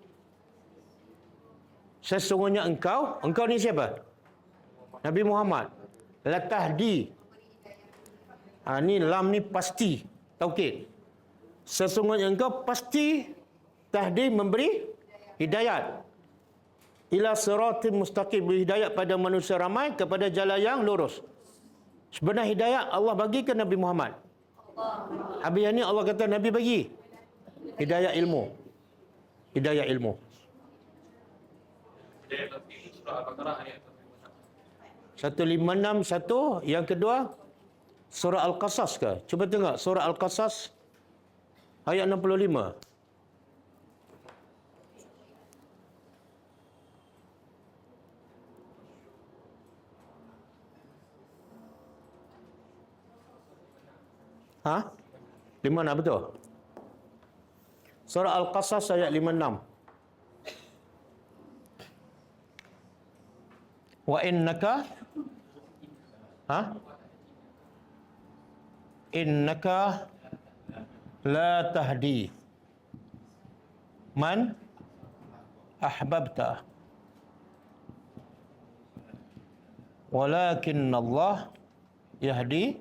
sesungguhnya engkau ni siapa? Nabi Muhammad. Latahdi. Ni lam ni pasti. Taukid. Sesungguhnya engkau pasti tahdi memberi hidayat. Ila siratin mustaqim, beri hidayat pada manusia ramai kepada jalan yang lurus. Sebenarnya hidayat Allah bagi ke Nabi Muhammad. Habis yang ni Allah kata Nabi bagi hidayat ilmu. Hidayat ilmu. Surah Al-Baqarah ayat 156 yang kedua surah Al-Qasas ke? Cuba tengok surah Al-Qasas ayat 65. Ha? 56 betul. Surah Al-Qasas ayat 56. Wa innaka innaka la tahdi man ahbabta walakin Allah yahdi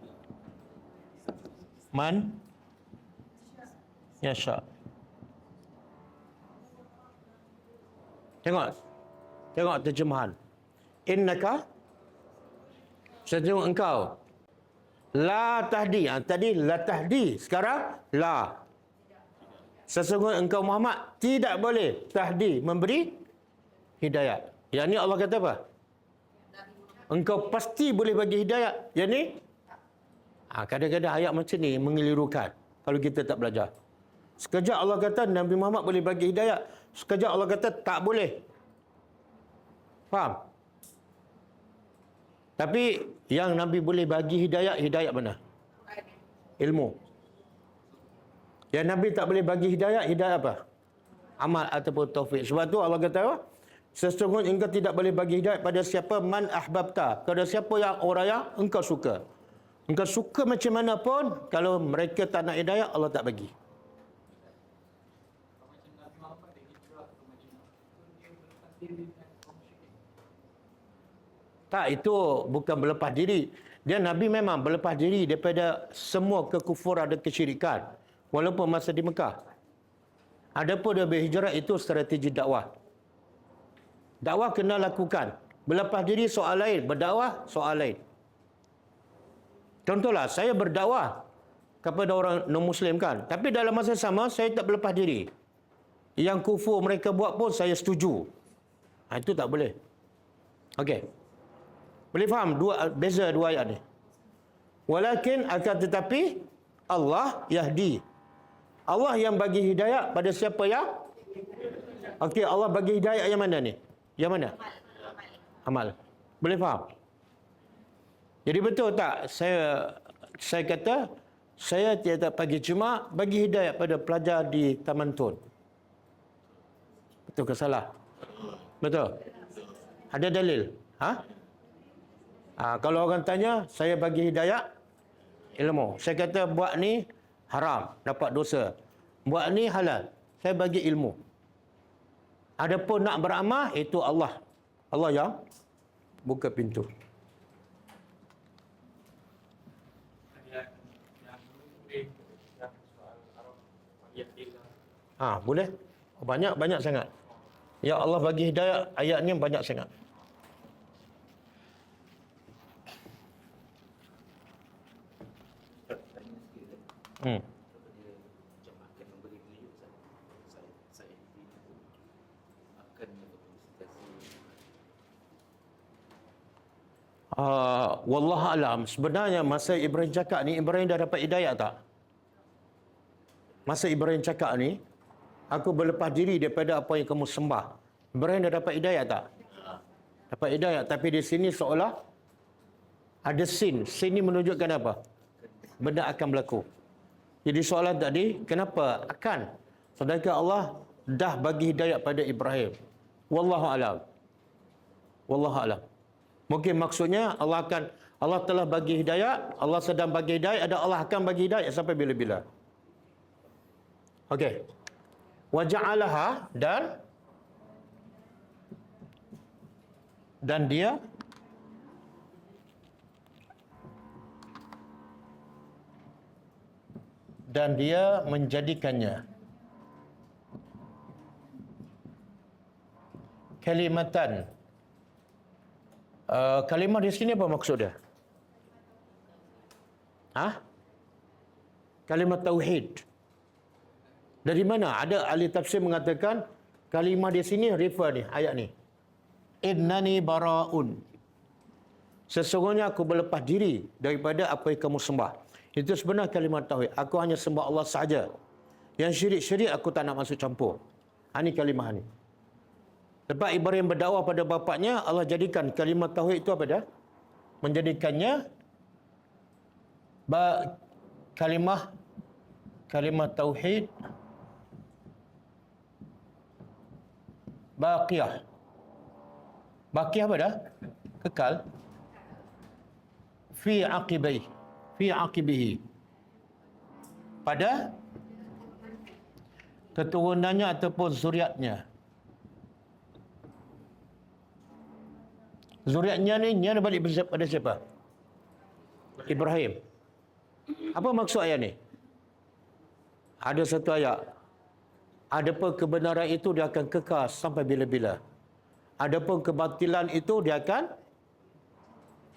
man yasha. Tengok terjemahan. Innaka, sesungguhnya engkau, la tahdi. Tadi la tahdi, sekarang la. Sesungguhnya engkau Muhammad tidak boleh tahdi, memberi hidayah. Yang ni Allah kata apa? Engkau pasti boleh bagi hidayah. Yang ni kadang-kadang ayat macam ni mengelirukan kalau kita tak belajar. Sekejap Allah kata Nabi Muhammad boleh bagi hidayah, sekejap Allah kata tak boleh. Faham? Tapi yang Nabi boleh bagi hidayah, hidayah mana? Ilmu. Yang Nabi tak boleh bagi hidayah, hidayah apa? Amal ataupun taufik. Sebab tu Allah kata apa? Sesungguhnya engkau tidak boleh bagi hidayah pada siapa man ahbabta. Pada siapa yang orang yang engkau suka. Engkau suka macam mana pun, kalau mereka tak nak hidayah, Allah tak bagi. Tak, itu bukan berlepas diri. Dia Nabi memang berlepas diri daripada semua kekufuran dan kesyirikan. Walaupun masa di Mekah. Adapun dia berhijrah, itu strategi dakwah. Dakwah kena lakukan. Berlepas diri soal lain, berdakwah soal lain. Contohlah, saya berdakwah kepada orang non-Muslim kan. Tapi dalam masa sama, saya tak berlepas diri. Yang kufur mereka buat pun saya setuju. Itu tak boleh. Okey. Boleh faham beza dua ayat ni? Walakin akan tetapi Allah yahdi. Allah yang bagi hidayah pada siapa yang? Okey, Allah bagi hidayah yang mana ni? Yang mana? Amal. Boleh faham? Jadi betul tak saya kata saya tiap pagi Jumaat bagi hidayah pada pelajar di Taman Tun. Betul ke salah? Betul. Ada dalil? Kalau orang tanya, saya bagi hidayah ilmu. Saya kata buat ni haram, dapat dosa. Buat ni halal, saya bagi ilmu. Adapun nak beramal, itu Allah. Allah yang buka pintu. Boleh? Banyak sangat. Ya Allah bagi hidayah, ayatnya banyak sangat. Dia macam akan memberi beliau saya ini akan berkonsultasi. Wallahu alam. Sebenarnya masa Ibrahim cakap ni, Ibrahim dah dapat hidayah tak? Masa Ibrahim cakap ni, aku berlepas diri daripada apa yang kamu sembah. Ibrahim dah dapat hidayah tak? Dapat hidayah. Tapi di sini seolah ada sin. Sin ni menunjukkan apa? Benda akan berlaku. Jadi soalan tadi, kenapa akan? Sedangkan Allah dah bagi hidayah pada Ibrahim. Wallahu alam. Wallahu alam. Mungkin maksudnya Allah telah bagi hidayah, Allah sedang bagi hidayah, ada Allah akan bagi hidayah sampai bila-bila. Okey. Wa ja'alaha dan dia menjadikannya kalimatan. Kalimah di sini apa maksud dia? Kalimat tauhid. Dari mana? Ada ahli tafsir mengatakan kalimah di sini refer ni, ayat ni. Innani bara'un. Sesungguhnya aku berlepas diri daripada apa yang kamu sembah. Itu sebenar kalimat tauhid. Aku hanya sembah Allah sahaja. Yang syirik-syirik aku tak nak masuk campur. Ini kalimah ni. Lepas Ibrahim berdakwah pada bapaknya, Allah jadikan kalimat tauhid itu apa dah? Menjadikannya kalimah tauhid baqiyah. Baqiyah apa dah? Kekal. Fi aqibihi. Pada keturunannya ataupun zuriatnya. Zuriatnya ni ada balik pada siapa? Ibrahim. Apa maksud ayat ni? Ada satu ayat. Adapun kebenaran itu dia akan kekal sampai bila-bila. Adapun kebatilan itu dia akan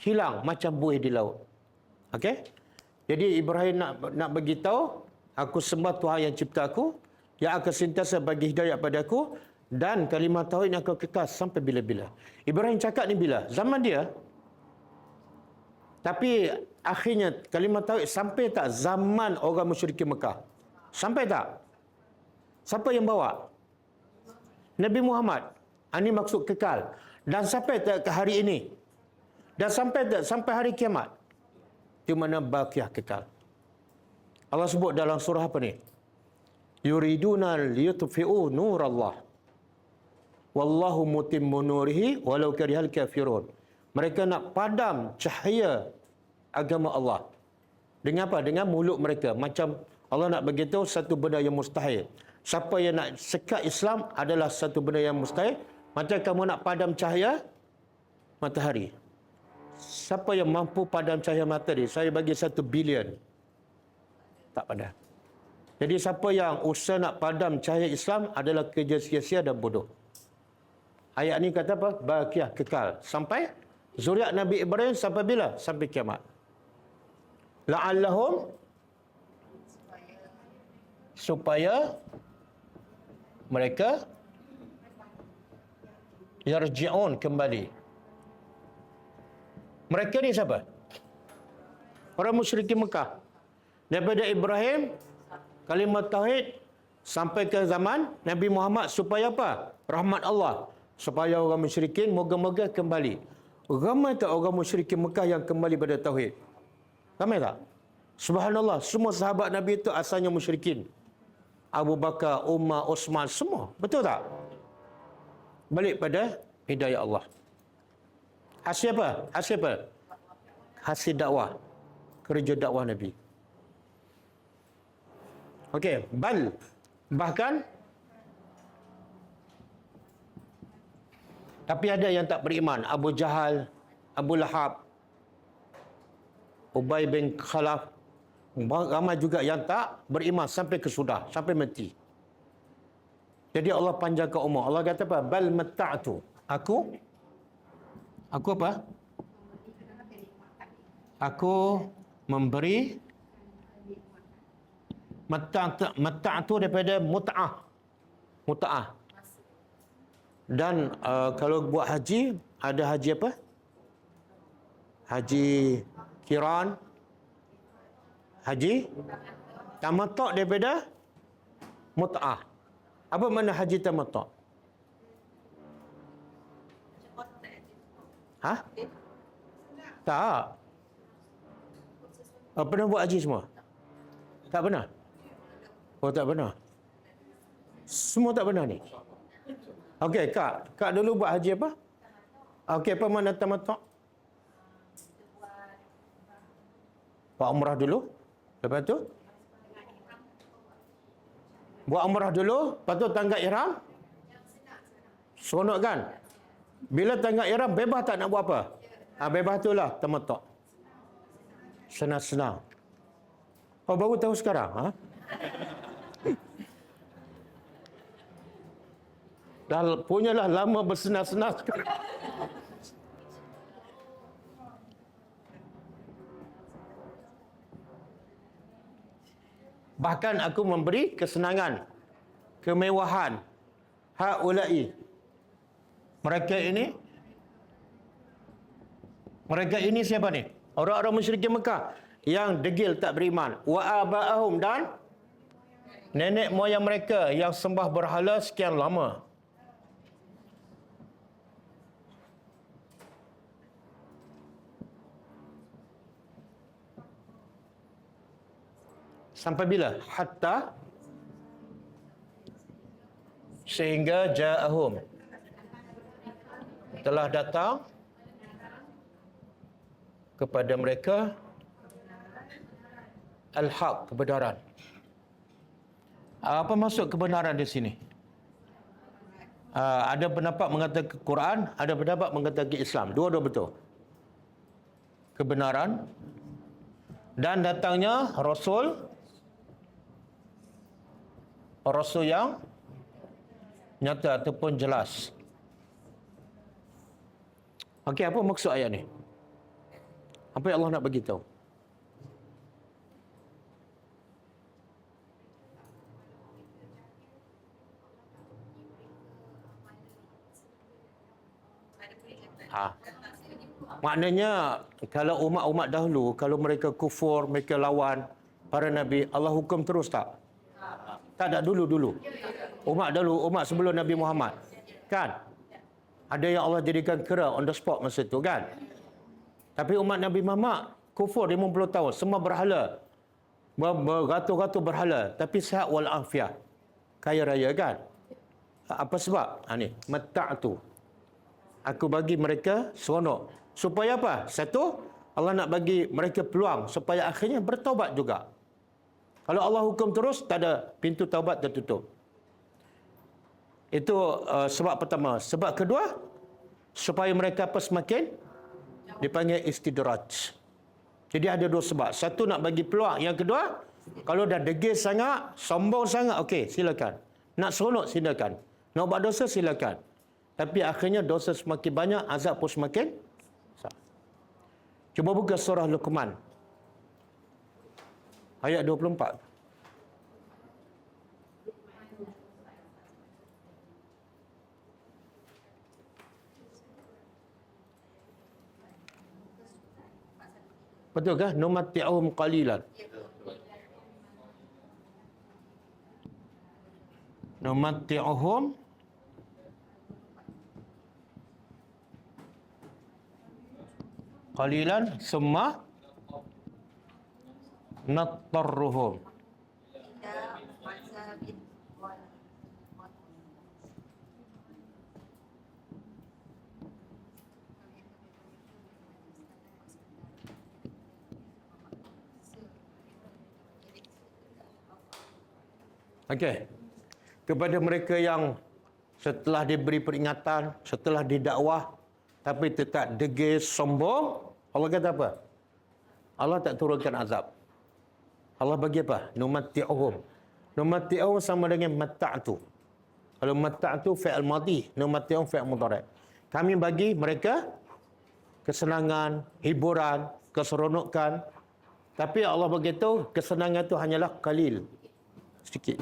hilang macam buih di laut. Okey? Jadi Ibrahim nak bagi tahu, aku sembah Tuhan yang cipta aku, yang akan sentiasa bagi hidayah pada aku, dan kalimah tauhid yang akan kekal sampai bila-bila. Ibrahim cakap ni bila? Zaman dia. Tapi akhirnya kalimah tauhid sampai tak zaman orang musyrikin Mekah? Sampai tak? Siapa yang bawa? Nabi Muhammad. Ini maksud kekal. Dan sampai tak ke hari ini? Dan sampai tak sampai hari kiamat? Di mana baqiyah kekal. Allah sebut dalam surah apa ni? Yuriduna liyutfi'u nurallah. Wallahu mutimmu nurihi walau karihal kafirun. Mereka nak padam cahaya agama Allah. Dengan apa? Dengan mulut mereka. Macam Allah nak beritahu satu benda yang mustahil. Siapa yang nak sekat Islam adalah satu benda yang mustahil. Macam kamu nak padam cahaya matahari. Siapa yang mampu padam cahaya matahari? Saya bagi 1 bilion. Tak padam. Jadi siapa yang usaha nak padam cahaya Islam adalah kerja sia-sia dan bodoh. Ayat ni kata apa? Baqiyah, kekal. Sampai zuriat Nabi Ibrahim sampai bila? Sampai kiamat. La'allahum, supaya mereka yarji'un, kembali. Mereka ni siapa? Orang musyrikin Mekah. Daripada Ibrahim, kalimat tauhid sampai ke zaman Nabi Muhammad, supaya apa? Rahmat Allah. Supaya orang musyrikin moga-moga kembali. Ramai tak orang musyrikin Mekah yang kembali pada tauhid? Ramai tak? Subhanallah, semua sahabat Nabi itu asalnya musyrikin. Abu Bakar, Umar, Osman, semua. Betul tak? Balik pada hidayah Allah. Hasil apa? Hasil apa? Hasil dakwah. Kerja dakwah Nabi. Okey, bahkan tapi ada yang tak beriman. Abu Jahal, Abu Lahab, Ubay bin Khalaf. Ramai juga yang tak beriman sampai kesudah, sampai mati. Jadi Allah panjangkan umur. Allah kata apa? Bal matta'tu. Aku apa? Aku memberi matta'tu daripada mut'ah. Dan kalau buat haji, ada haji apa? Haji Qiran, haji tamattu' daripada mut'ah. Apa makna haji tamattu'? Hah? Tak. Pernah buat haji semua? Tak pernah? Oh, tak pernah. Semua tak pernah ni? Okey, Kak dulu buat haji apa? Okey, apa makna tamattu'? Buat umrah dulu. Lepas tu? Buat umrah dulu. Lepas tu tanggap ihram. Seronok kan? Bila tanggap ihram, bebas tak nak buat apa? Bebas tu lah tamattu'. Senang-senang. Oh, baru tahu sekarang? Ha? Dah punyalah lama bersenang-senang sekarang. Bahkan aku memberi kesenangan, kemewahan. Haula'i. Mereka ini siapa ni? Orang-orang musyrikin Mekah yang degil tak beriman. Wa aba'ahum, dan nenek moyang mereka yang sembah berhala sekian lama. Sampai bila? Hatta sehingga ja'ahum, telah datang kepada mereka al-haq, kebenaran. Apa maksud kebenaran di sini? Ada pendapat mengatakan Quran, ada pendapat mengatakan Islam. Dua-dua betul. Kebenaran dan datangnya Rasul yang nyata ataupun jelas. Okey, apa maksud ayat ni? Apa yang Allah nak bagi tahu? Maknanya kalau umat-umat dahulu, kalau mereka kufur, mereka lawan para nabi, Allah hukum terus tak? Tak ada dulu. Umat dahulu, umat sebelum Nabi Muhammad. Kan? Ada yang Allah jadikan kera on the spot masa tu kan? Tapi umat Nabi Muhammad kufur 50 tahun, semua berhala. Beratus-ratus berhala, tapi sihat wal afiah. Kaya raya kan? Apa sebab? Ni, mata'tu. Aku bagi mereka seronok. Supaya apa? Satu, Allah nak bagi mereka peluang supaya akhirnya bertaubat juga. Kalau Allah hukum terus, tak ada, pintu taubat tertutup. Itu sebab pertama. Sebab kedua, supaya mereka apa semakin dipanggil istidraj. Jadi ada dua sebab. Satu nak bagi peluang. Yang kedua, kalau dah degil sangat, sombong sangat, okey, silakan. Nak seronok, silakan. Nak buat dosa, silakan. Tapi akhirnya dosa semakin banyak, azab pun semakin besar. Cuba buka surah Luqman. Ayat 24. Betul kah? Numatti'uhum qalilan. Numatti'uhum qalilan summa nattarruhum. Okey. Kepada mereka yang setelah diberi peringatan, setelah didakwah tapi tetap degil, sombong, Allah kata apa? Allah tak turunkan azab. Allah bagi apa? Numatti'uhum. Numatti'uhum sama dengan mata'tu. Kalau mata'tu fi'il madhi, numatti'uhum fi'il mudhari'. Kami bagi mereka kesenangan, hiburan, keseronokan. Tapi Allah beritahu kesenangan itu hanyalah qalil. Sedikit.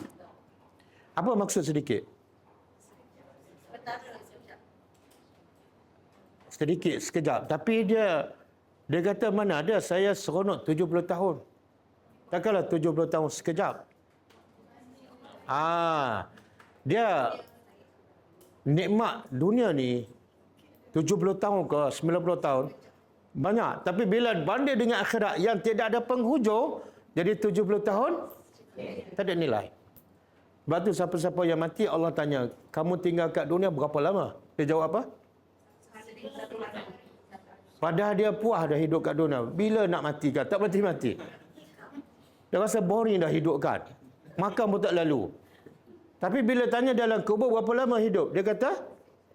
Apa maksud sedikit? Sedikit, sekejap. Tapi dia kata mana ada saya seronok 70 tahun. Takkanlah 70 tahun sekejap. Dia nikmat dunia ni 70 tahun ke 90 tahun banyak. Tapi bila banding dengan akhirat yang tidak ada penghujung, jadi 70 tahun tak ada nilai. Sebab tu siapa-siapa yang mati Allah tanya, kamu tinggal kat dunia berapa lama? Dia jawab apa? Padahal dia puas dah hidup kat dunia. Bila nak mati kan? Tak mati-mati. Dia rasa boring dah hidup kan? Makan pun tak lalu. Tapi bila tanya dalam kubur berapa lama hidup? Dia kata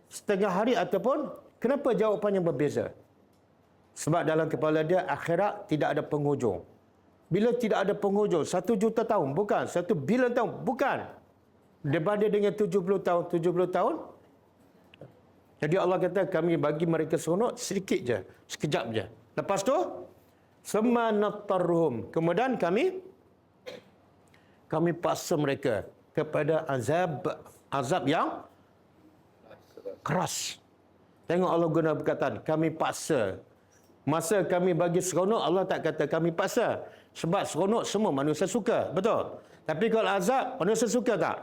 setengah hari ataupun kenapa jawapannya berbeza? Sebab dalam kepala dia akhirat tidak ada penghujung. Bila tidak ada penghujung, 1 juta tahun, bukan. 1 bilion tahun, bukan. Daripada dengan 70 tahun, 70 tahun. Jadi Allah kata kami bagi mereka seronok sedikit je, sekejap je. Lepas tu, semanattarhum. Kemudian kami paksa mereka kepada azab yang keras. Tengok Allah guna perkataan, kami paksa. Masa kami bagi seronok, Allah tak kata kami paksa. Sebab seronok semua manusia suka. Betul? Tapi kalau azab, manusia suka tak?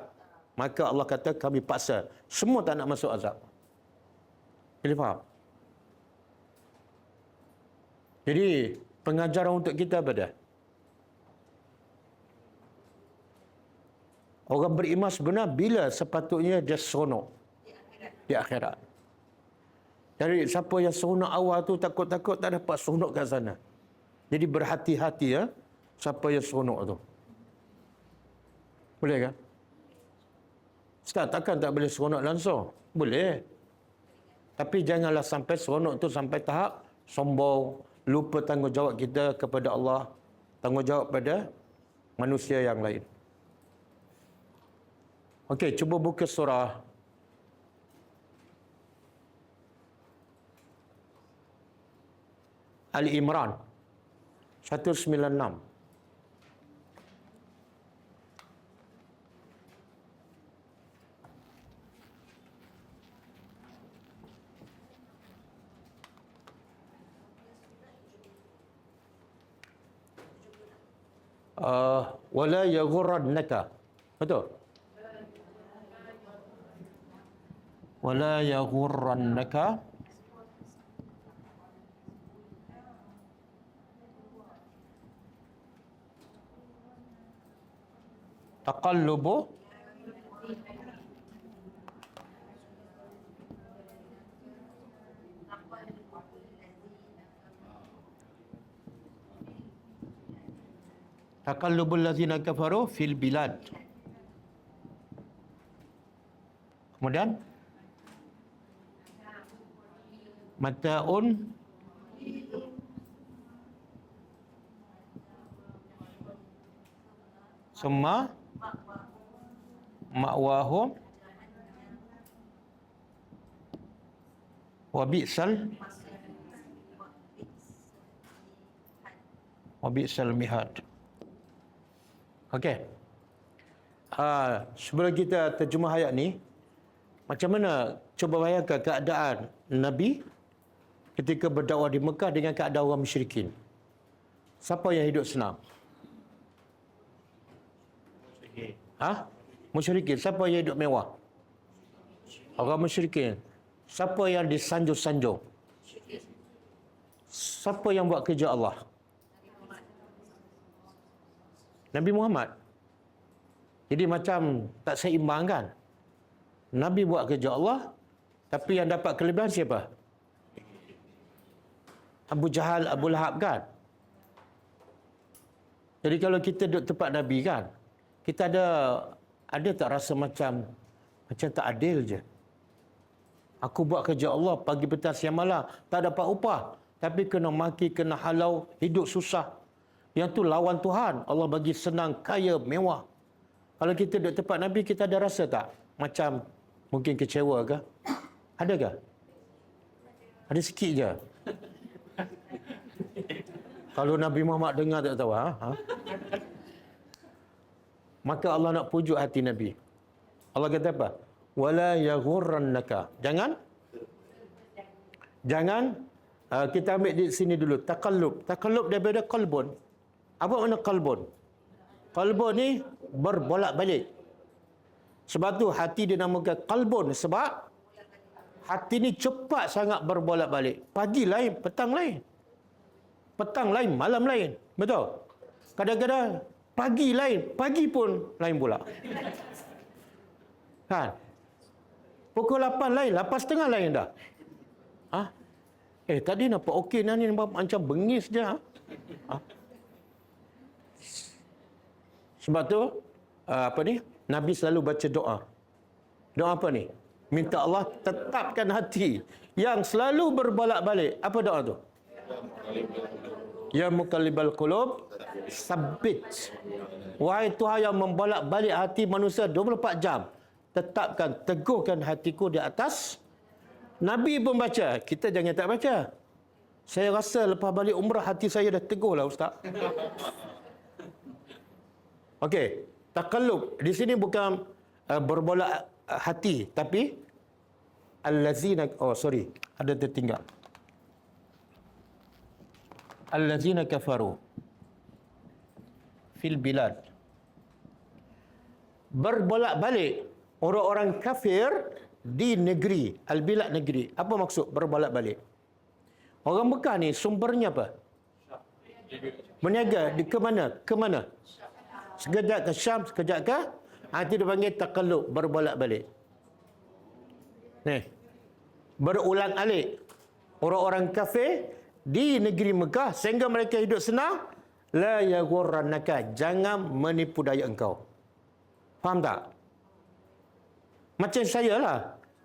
Maka Allah kata kami paksa. Semua tak nak masuk azab. Boleh faham? Jadi, pengajaran untuk kita apa dah? Orang beriman sebenar bila sepatutnya dia seronok di akhirat. Jadi siapa yang seronok awal tu takut-takut tak dapat seronok kat sana. Jadi berhati-hati ya siapa yang seronok tu. Boleh kan? Ustaz, takkan tak boleh seronok langsung? Boleh. Tapi janganlah sampai seronok tu sampai tahap sombong, lupa tanggungjawab kita kepada Allah, tanggungjawab pada manusia yang lain. Okey, cuba buka surah Ali Imran 196. Wala yaghurrannaka. Betul? Wala yaghurrannaka taqallubu taqallubul ladzina kafaru fil bilad. Kemudian mata'un summa ma'wahum wa bi'sal mihad. Okey. Sebelum kita terjemah ayat ni, macam mana cuba bayangkan keadaan Nabi ketika berdakwah di Mekah dengan keadaan orang musyrikin. Siapa yang hidup senang? Musyrikin. Siapa yang hidup mewah? Orang musyrikin. Siapa yang disanjung-sanjung? Siapa yang buat kerja Allah? Nabi Muhammad. Jadi macam tak seimbang kan? Nabi buat kerja Allah, tapi yang dapat kelebihan siapa? Abu Jahal, Abu Lahab kan? Jadi kalau kita duduk tempat Nabi kan, kita ada tak rasa macam tak adil je. Aku buat kerja Allah pagi petang siang malam, tak dapat upah, tapi kena maki, kena halau, hidup susah. Yang tu lawan Tuhan. Allah bagi senang, kaya, mewah. Kalau kita duduk tempat Nabi, kita ada rasa tak? Macam mungkin kecewa ke? Ada ke? Ada sikit je. Kalau Nabi Muhammad dengar tak tahu. Maka Allah nak pujuk hati Nabi. Allah kata apa? Wala yaghurrannaka. Jangan kita ambil di sini dulu. Taqallub. Taqallub daripada qalbun. Apa makna qalbun? Qalbun ni berbolak-balik. Sebab tu hati dinamakan qalbun. Sebab hati ni cepat sangat berbolak-balik. Pagi lain, petang lain. Petang lain, malam lain. Betul? Kadang-kadang pagi lain, pagi pun lain pula. Kan? Pukul 8 lain, 8.30 lain dah. Tadi nampak okey, ni nampak macam bengis je. Sebab tu, Nabi selalu baca doa. Doa apa ni? Minta Allah tetapkan hati yang selalu berbolak-balik. Apa doa tu? Ya muqallibal qulub, sabbit. Wahai Tuhan yang membolak-balik hati manusia 24 jam. Tetapkan, teguhkan hatiku di atas. Nabi pun baca. Kita jangan tak baca. Saya rasa lepas balik umrah hati saya dah teguh lah Ustaz. Okey. Taqallub. Di sini bukan berbolak hati. Tapi allazina, ada tertinggal. Allazina kafaru fil bilad. Berbolak-balik orang-orang kafir di negeri. Al-bilad negeri. Apa maksud berbolak-balik? Orang Mekah ni sumbernya apa? Berniaga ke mana? Ke mana? Sekejap ke Syam, sekejap ke Itu dipanggil taqallub, berbolak-balik. Nih. Berulang alik. Orang-orang kafir di negeri Mekah sehingga mereka hidup senang, la yaghurrannaka, jangan menipu daya engkau. Faham tak? Macam saya lah.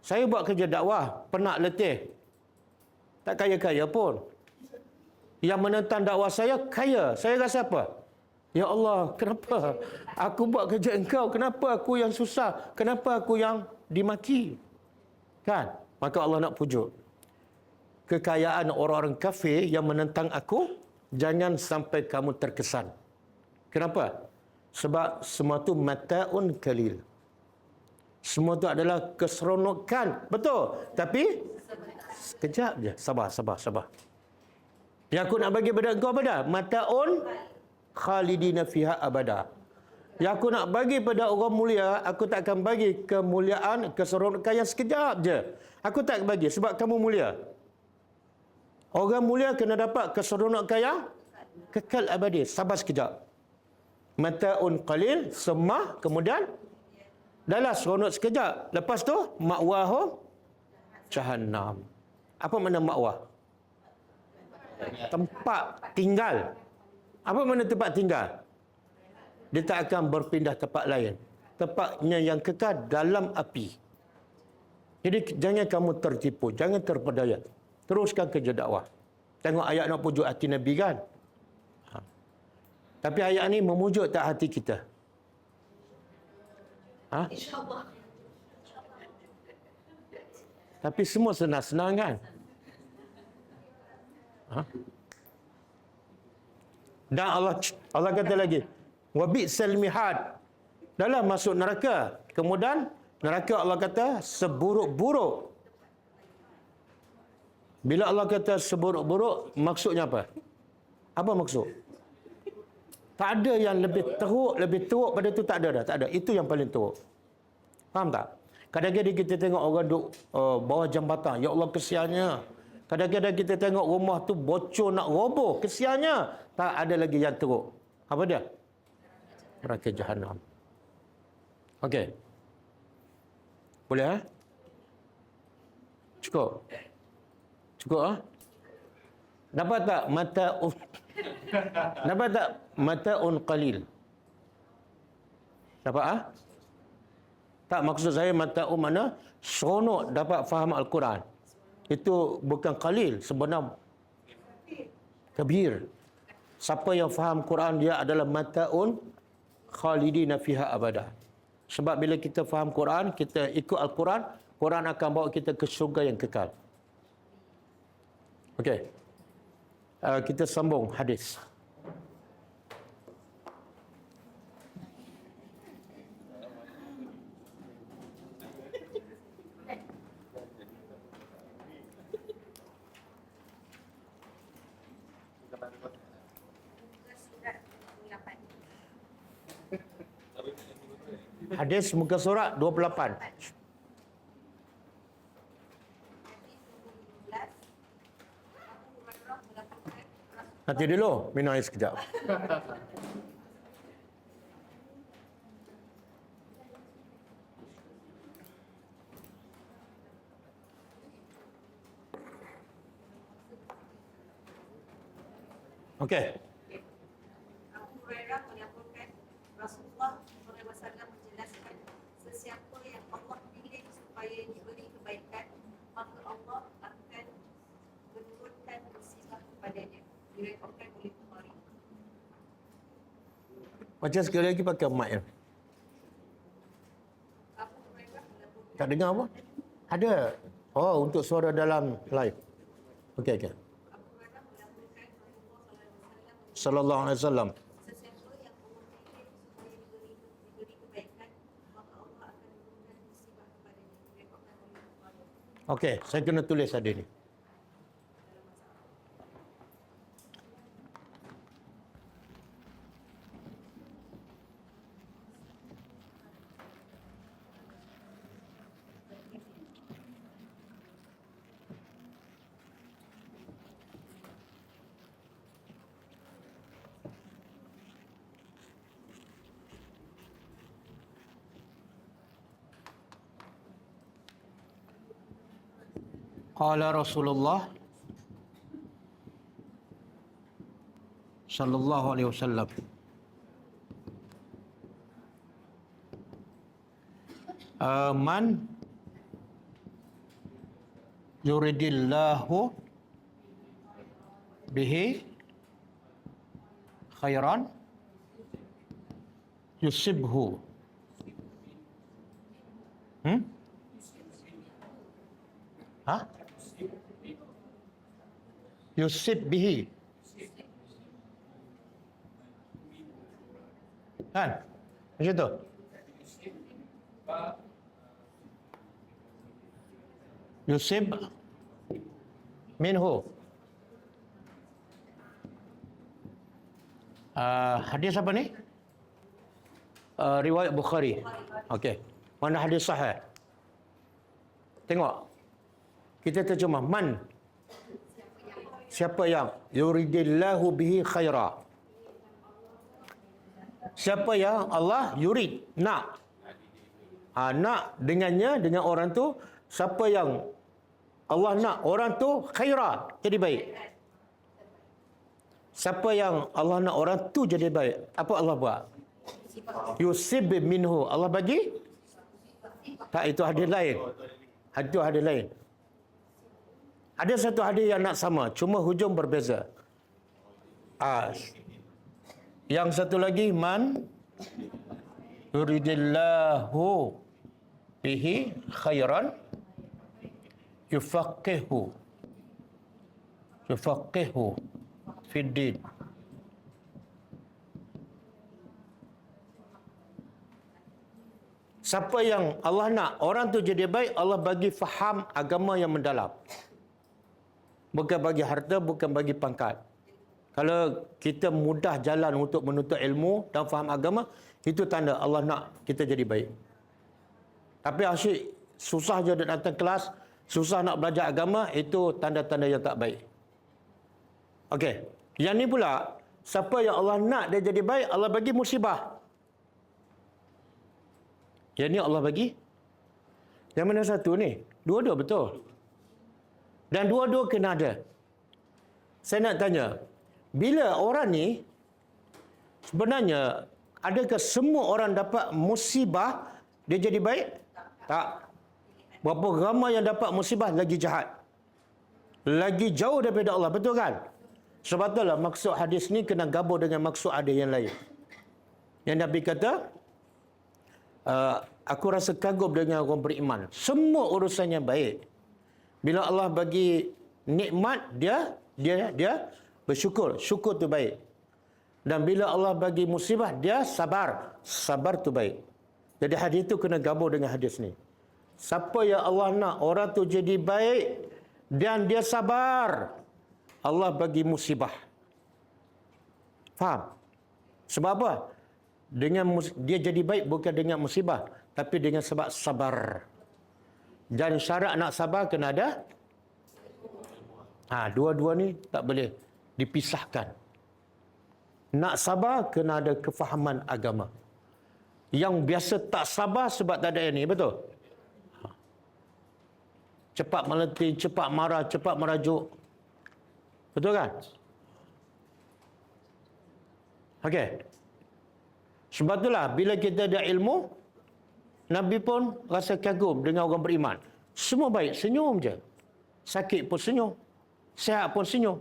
Saya buat kerja dakwah, penat letih. Tak kaya-kaya pun. Yang menentang dakwah saya kaya. Saya rasa apa? Ya Allah, kenapa aku buat kerja engkau? Kenapa aku yang susah? Kenapa aku yang dimaki? Kan? Maka Allah nak pujuk. Kekayaan orang-orang kafir yang menentang aku, jangan sampai kamu terkesan. Kenapa? Sebab semua tu mata'un qalil. Semua tu adalah keseronokan. Betul. Tapi sekejap je. Sabar. Yang aku nak bagi pada engkau apa dah? Mata'un khalidina fiha abada. Yang aku nak bagi pada orang mulia, aku tak akan bagi kemuliaan, keseronokan yang sekejap je. Aku tak bagi sebab kamu mulia. Orang mulia kena dapat keseronokan yang kekal abadi. Sabar sekejap. Mata'un qalil, semah, kemudian dahlah seronok sekejap. Lepas tu, ma'wahu jahannam. Apa makna ma'wah? Tempat tinggal. Apa makna tempat tinggal? Dia tak akan berpindah tempat lain. Tempatnya yang kekal dalam api. Jadi jangan kamu tertipu, jangan terpedaya. Teruskan kerja dakwah. Tengok ayat nak pujuk hati Nabi kan? Tapi ayat ni memujuk tak hati kita? InsyaAllah. Tapi semua senang-senang kan? Dan Allah kata lagi, wa bi'sal mihad. Dalam masuk neraka. Kemudian neraka Allah kata seburuk-buruk. Bila Allah kata seburuk-buruk, maksudnya apa? Apa maksud? Tak ada yang lebih teruk pada itu, tak ada dah. Tak ada. Itu yang paling teruk. Faham tak? Kadang-kadang kita tengok orang duduk bawah jambatan. Ya Allah, kesiannya. Kadang-kadang kita tengok rumah tu bocor nak roboh. Kesiannya. Tak ada lagi yang teruk. Apa dia? Neraka Jahannam. Okey. Boleh Cukup? Cukup Dapat tak Dapat tak mata'un qalil? Dapat Tak, maksud saya mata'un mana? Seronok dapat faham Al-Quran. Itu bukan qalil, sebenar kabir. Siapa yang faham Quran, dia adalah mata'un khalidina fiha abada. Sebab bila kita faham Quran, kita ikut Al-Quran, Quran akan bawa kita ke syurga yang kekal. Okey. Kita sambung hadis. Hadis muka surat 28. Nanti dulu, minum air sekejap. Okey. Abu Hurairah melaporkan Rasulullah SAW menjelaskan, sesiapa yang Allah pilih supaya diberi kebaikan, maka Allah akan menurunkan musibah kepadanya. Direkodkan oleh Bukhari. Macam sekali lagi pakai mic ya. Abu Hurairah melaporkan Tak dengar apa? Ada. Oh, untuk suara dalam live. Okey. Abu Hurairah melaporkan Rasulullah SAW Sallallahu alaihi wasallam. sesiapa yang Allah pilih supaya diberi kebaikan, maka Allah akan menurunkan musibah kepadanya. Direkodkan oleh Bukhari. Okey, saya kena tulis ada ni. Qala Rasulullah sallallahu alaihi wasallam, man yuridillahu bihi khairan yusibhu. Ha? Yusib bihi. Kan? Macam tu. Yusib minhu. Hadis apa ni? Riwayat Bukhari. Okey. Mana hadis sahih? Tengok. Kita terjemah man. Siapa yang yuridillahu bihi khaira. Siapa yang Allah yurid, nak. Nak dengannya, dengan orang tu. Siapa yang Allah nak, orang tu khaira, jadi baik. Siapa yang Allah nak, orang tu jadi baik. Apa Allah buat? Yusib minhu. Allah bagi? Tak, itu hadis lain. Itu hadis lain. Ada satu hadis yang nak sama, cuma hujung berbeza. Yang satu lagi, man yuridillahu bihi khairan yufaqihu fid din. Siapa yang Allah nak, orang tu jadi baik, Allah bagi faham agama yang mendalam. Bukan bagi harta, bukan bagi pangkat. Kalau kita mudah jalan untuk menuntut ilmu dan faham agama, itu tanda Allah nak kita jadi baik. Tapi asyik susah je datang kelas, susah nak belajar agama, itu tanda-tanda yang tak baik. Okey. Yang ni pula, siapa yang Allah nak dia jadi baik, Allah bagi musibah. Yang ni Allah bagi. Yang mana satu ni? Dua-dua betul. Dan dua-dua kena ada. Saya nak tanya, bila orang ni, sebenarnya, adakah semua orang dapat musibah, dia jadi baik? Tak. Berapa ramai yang dapat musibah, lagi jahat. Lagi jauh daripada Allah. Betul kan? Sebab itulah maksud hadis ni kena gabung dengan maksud ada yang lain. Yang Nabi kata, aku rasa kagum dengan orang beriman. Semua urusannya baik. Bila Allah bagi nikmat, dia bersyukur. Syukur tu baik. Dan bila Allah bagi musibah, dia sabar. Sabar tu baik. Jadi hadis tu kena gabung dengan hadis ni. Siapa yang Allah nak, orang tu jadi baik dan dia sabar, Allah bagi musibah. Faham? Sebab apa? Dia jadi baik bukan dengan musibah, tapi dengan sebab sabar. Dan syarat nak sabar kena ada. Dua-dua ni tak boleh dipisahkan. Nak sabar kena ada kefahaman agama. Yang biasa tak sabar sebab tak ada ini, betul? Cepat meletih, cepat marah, cepat merajuk. Betul kan? Okey. Sebab itulah bila kita ada ilmu, Nabi pun rasa kagum dengan orang beriman. Semua baik, senyum je. Sakit pun senyum. Sihat pun senyum.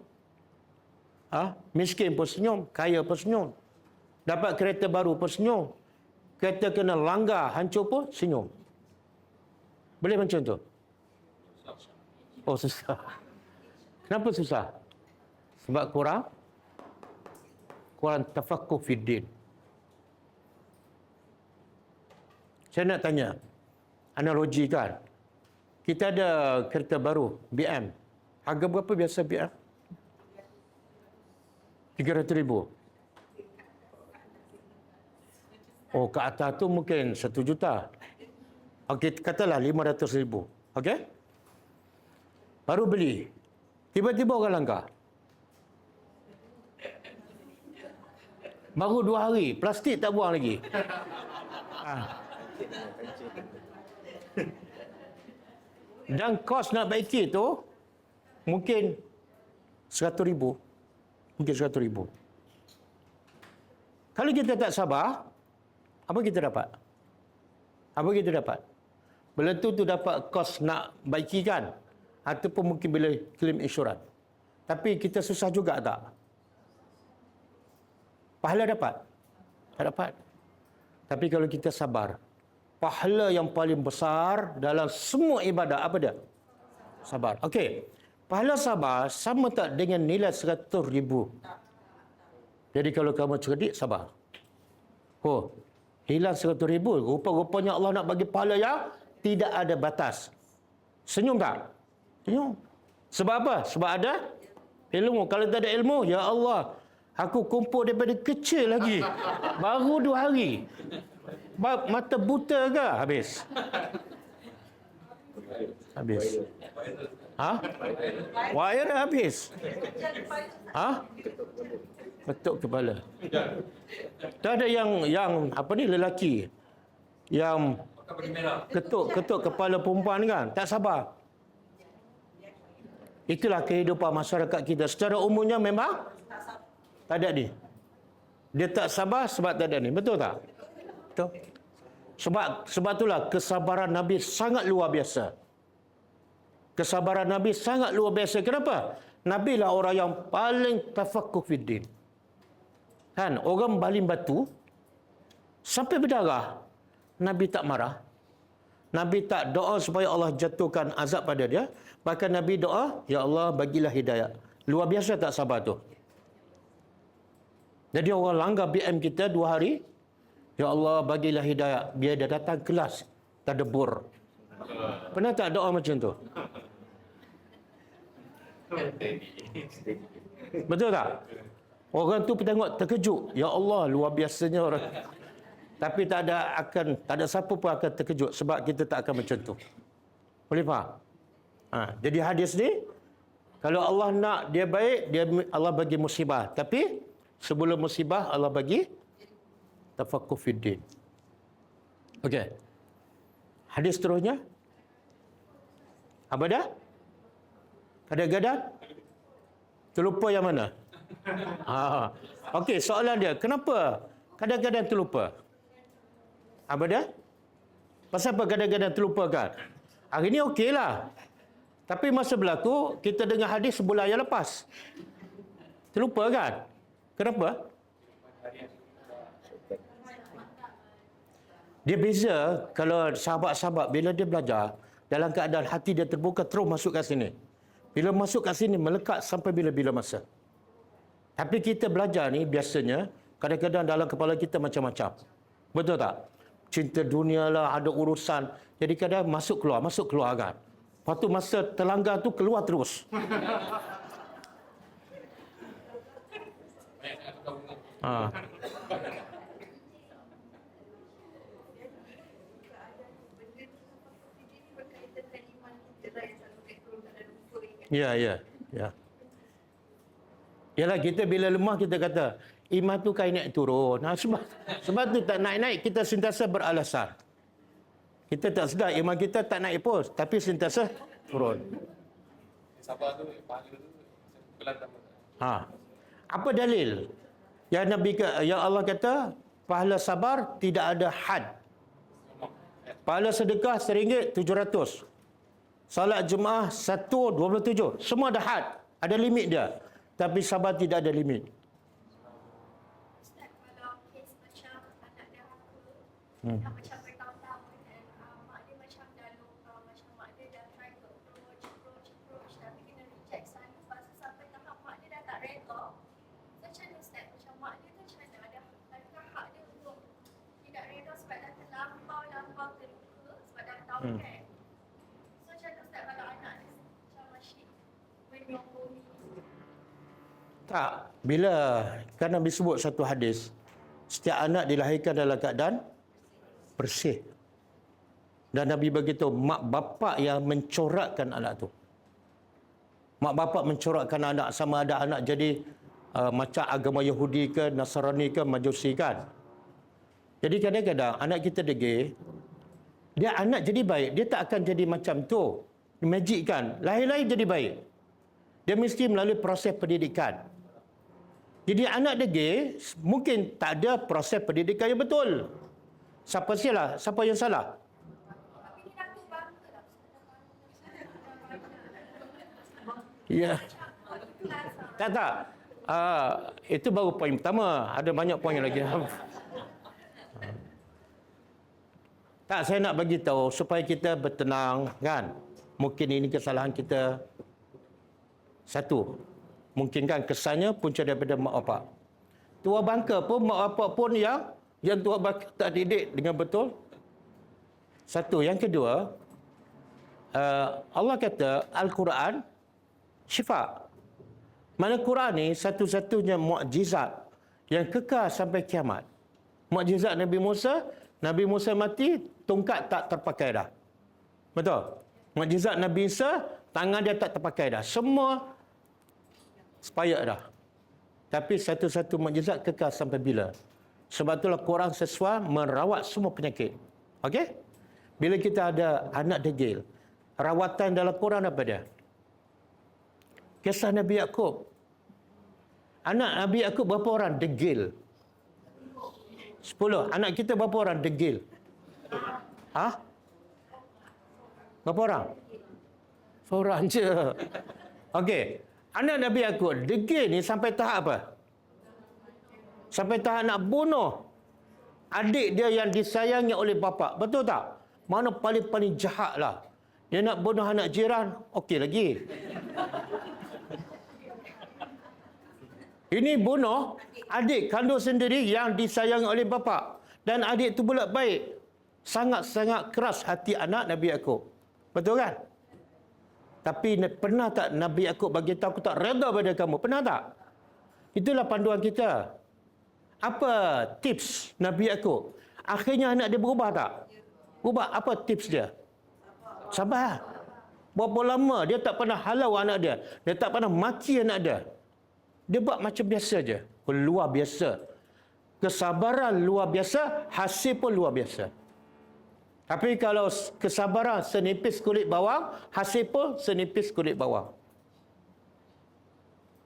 Miskin pun senyum. Kaya pun senyum. Dapat kereta baru pun senyum. Kereta kena langgar, hancur pun senyum. Boleh macam tu? Oh, susah. Kenapa susah? Sebab kurang tafaqquh fid din. Saya nak tanya, analogi kan, kita ada kereta baru, BM. Harga berapa biasa BM? 300,000. Oh, ke atas tu mungkin 1 juta. Okey, katalah 500,000. Okey? Baru beli. Tiba-tiba orang langgar. Baru 2 hari, plastik tak buang lagi. Dan kos nak baiki tu mungkin 100,000. Mungkin 100,000. Kalau kita tak sabar, apa kita dapat? Apa kita dapat? Bila tu dapat kos nak baikikan, ataupun mungkin bila claim insurans. Tapi kita susah juga tak? Pahala dapat? Tak dapat. Tapi kalau kita sabar, pahala yang paling besar dalam semua ibadah apa dia? Sabar. Okey. Pahala sabar sama tak dengan nilai 100,000? Jadi kalau kamu cerdik, sabar. Oh, hilang 100,000. Rupa-rupanya Allah nak bagi pahala yang tidak ada batas. Senyum tak? Senyum. Sebab apa? Sebab ada ilmu. Kalau tak ada ilmu, ya Allah, aku kumpul daripada kecil lagi. Baru 2 hari. Mata buta ke? Habis. Habis. Ha? Wire habis. Ha? Ketuk kepala. Tak ada yang apa ni, lelaki yang ketuk kepala perempuan kan, tak sabar. Itulah kehidupan masyarakat kita. Secara umumnya memang tak ada ni. Dia tak sabar sebab tak ada ni. Betul tak? Betul. Sebab itulah kesabaran Nabi sangat luar biasa. Kesabaran Nabi sangat luar biasa. Kenapa? Nabi lah orang yang paling tafaqquh fiddin. Kan, orang baling batu sampai berdarah, Nabi tak marah. Nabi tak doa supaya Allah jatuhkan azab pada dia. Bahkan Nabi doa, ya Allah bagilah hidayah. Luar biasa tak sabar tu. Jadi orang langgar BM kita 2 hari, ya Allah bagilah hidayah. Biar dia datang kelas tadabbur. Pernah tak doa macam tu? Betul tak? Orang tu tengok terkejut. Ya Allah, luar biasanya orang. Tapi tak ada siapa pun akan terkejut sebab kita tak akan macam tu. Boleh faham? Jadi hadis ni, kalau Allah nak dia baik, Allah bagi musibah. Tapi sebelum musibah Allah bagi tafaqquh fiddin. Okey. Hadis seterusnya. Apa dah? Kadang-kadang terlupa yang mana? Okey, soalan dia, kenapa kadang-kadang terlupa? Apa dia? Pasal apa kadang-kadang terlupa kan? Hari ni okeylah. Tapi masa berlaku, kita dengar hadis sebulan yang lepas. Terlupa kan? Kenapa? Dia beza kalau sahabat-sahabat bila dia belajar, dalam keadaan hati dia terbuka, terus masuk kat sini. Bila masuk kat sini, melekat sampai bila-bila masa. Tapi kita belajar ni biasanya, kadang-kadang dalam kepala kita macam-macam. Betul tak? Cinta dunia lah, ada urusan. Jadi kadang masuk keluar kan. Lepas tu masa terlanggar tu keluar terus. Ya. Yalah, kita bila lemah kita kata iman tu kan naik turun. Sebab tu tak naik-naik kita sentiasa beralasan. Kita tak sedar iman kita tak naik pun, tapi sentiasa turun. Sabar tu, pahala tu pelan tak. Apa dalil? Yang Allah kata pahala sabar tidak ada had. Pahala sedekah RM1 700. Salat Jumaat 1.27. Semua ada had, ada limit dia. Tapi sabar tidak ada limit. Ustaz, kalau kes macam anak dia haka, macam bertahun-tahun kan, mak dia macam dah lupa, macam mak dia dah try to approach, tapi kena reject sana, lepas tu sampai tahap mak dia dah tak reda. So macam mana Ustaz, macam mak dia tu macam mana, adakah hak dia untuk tidak reda sebab dah terlampau terluka, sebab dah tahu kan. So macam mana Ustaz kalau anak dia macam masih menyokong. Tak. Bila kan Nabi sebut satu hadis, setiap anak dilahirkan dalam keadaan bersih. Dan Nabi beritahu mak bapak yang mencorakkan anak tu. Mak bapak mencorakkan anak, sama ada anak jadi macam agama Yahudi ke, Nasrani ke, Majusi kan. Jadi kadang-kadang anak kita degil, dia anak jadi baik, dia tak akan jadi macam tu. Magic kan, lahir-lahir jadi baik. Dia mesti melalui proses pendidikan. Jadi anak degil mungkin tak ada proses pendidikan yang betul. Siapa salah? Siapa yang salah? Tapi ni aku bangga lah. Ya. Tak. Itu baru poin pertama. Ada banyak poin lagi. Tak, saya nak bagi tahu supaya kita bertenang, kan? Mungkin ini kesalahan kita. Satu, mungkin kan kesannya punca daripada mak bapak. Tua bangka pun, mak bapak pun yang tua bangka tak didik dengan betul. Satu. Yang kedua, Allah kata Al-Quran syifa. Mana Quran ni satu-satunya mukjizat yang kekal sampai kiamat. Mukjizat Nabi Musa mati, tongkat tak terpakai dah. Betul? Mukjizat Nabi Isa, tangan dia tak terpakai dah. Semua expired dah. Tapi satu-satu mukjizat kekal sampai bila? Sebab itulah Quran sesuai merawat semua penyakit. Okey? Bila kita ada anak degil, rawatan dalam Quran apa dia? Kisah Nabi Yaakob. Anak Nabi Yaakob berapa orang degil? 10. Anak kita berapa orang degil? Berapa orang? Seorang je. Okey. Anak Nabi Yaakob degil ni sampai tahap apa? Sampai tahap nak bunuh adik dia yang disayangi oleh bapa. Betul tak? Mana paling-paling jahat lah. Dia nak bunuh anak jiran, okey lagi. Ini bunuh adik kandung sendiri yang disayangi oleh bapa. Dan adik itu pula baik. Sangat-sangat keras hati anak Nabi Yaakob. Betul kan? Tapi pernah tak Nabi Yaakob bagi tahu, aku tak reda pada kamu? Pernah tak? Itulah panduan kita. Apa tips Nabi Yaakob? Akhirnya anak dia berubah tak? Berubah. Apa tips dia? Sabar. Berapa lama dia tak pernah halau anak dia. Dia tak pernah maki anak dia. Dia buat macam biasa je. Luar biasa. Kesabaran luar biasa, hasil pun luar biasa. Tapi kalau kesabaran senipis kulit bawang, hasil pun senipis kulit bawang.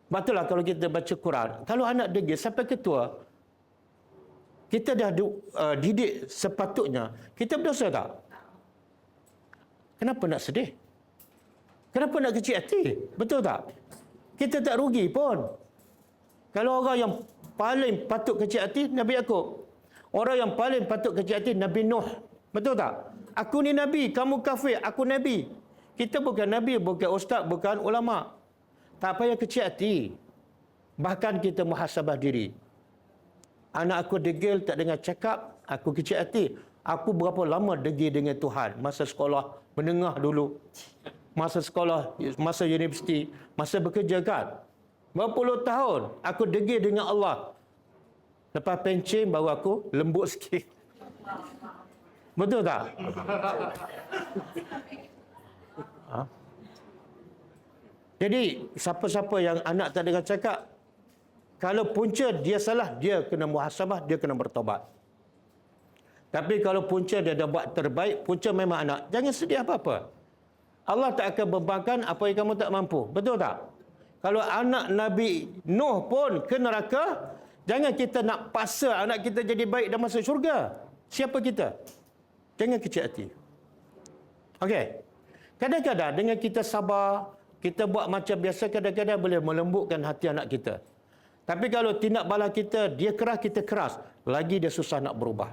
Betullah kalau kita baca Quran. Kalau anak degil sampai ketua, kita dah didik sepatutnya. Kita berdosa tak? Kenapa nak sedih? Kenapa nak kecil hati? Betul tak? Kita tak rugi pun. Kalau orang yang paling patut kecil hati, Nabi Yaakob. Orang yang paling patut kecil hati, Nabi Nuh. Betul tak? Aku ni Nabi, kamu kafir, aku Nabi. Kita bukan Nabi, bukan ustaz, bukan ulama. Tak payah kecil hati. Bahkan kita muhasabah diri. Anak aku degil tak dengar cakap, aku kecil hati. Aku berapa lama degil dengan Tuhan. Masa sekolah menengah dulu. Masa sekolah, masa universiti, masa bekerja kan. Berpuluh tahun aku degil dengan Allah. Lepas pencing baru aku lembut sikit. Betul tak? Jadi siapa-siapa yang anak tak dengar cakap, kalau punca dia salah, dia kena muhasabah, dia kena bertobat. Tapi kalau punca dia dah buat terbaik, punca memang anak, jangan sedih apa-apa. Allah tak akan bebankan apa yang kamu tak mampu. Betul tak? Kalau anak Nabi Nuh pun ke neraka, jangan kita nak paksa anak kita jadi baik dan masuk syurga. Siapa kita? Jangan kecil hati. Okey. Kadang-kadang dengan kita sabar, kita buat macam biasa, kadang-kadang boleh melembutkan hati anak kita. Tapi kalau tindak balas kita, dia keras, kita keras, lagi dia susah nak berubah.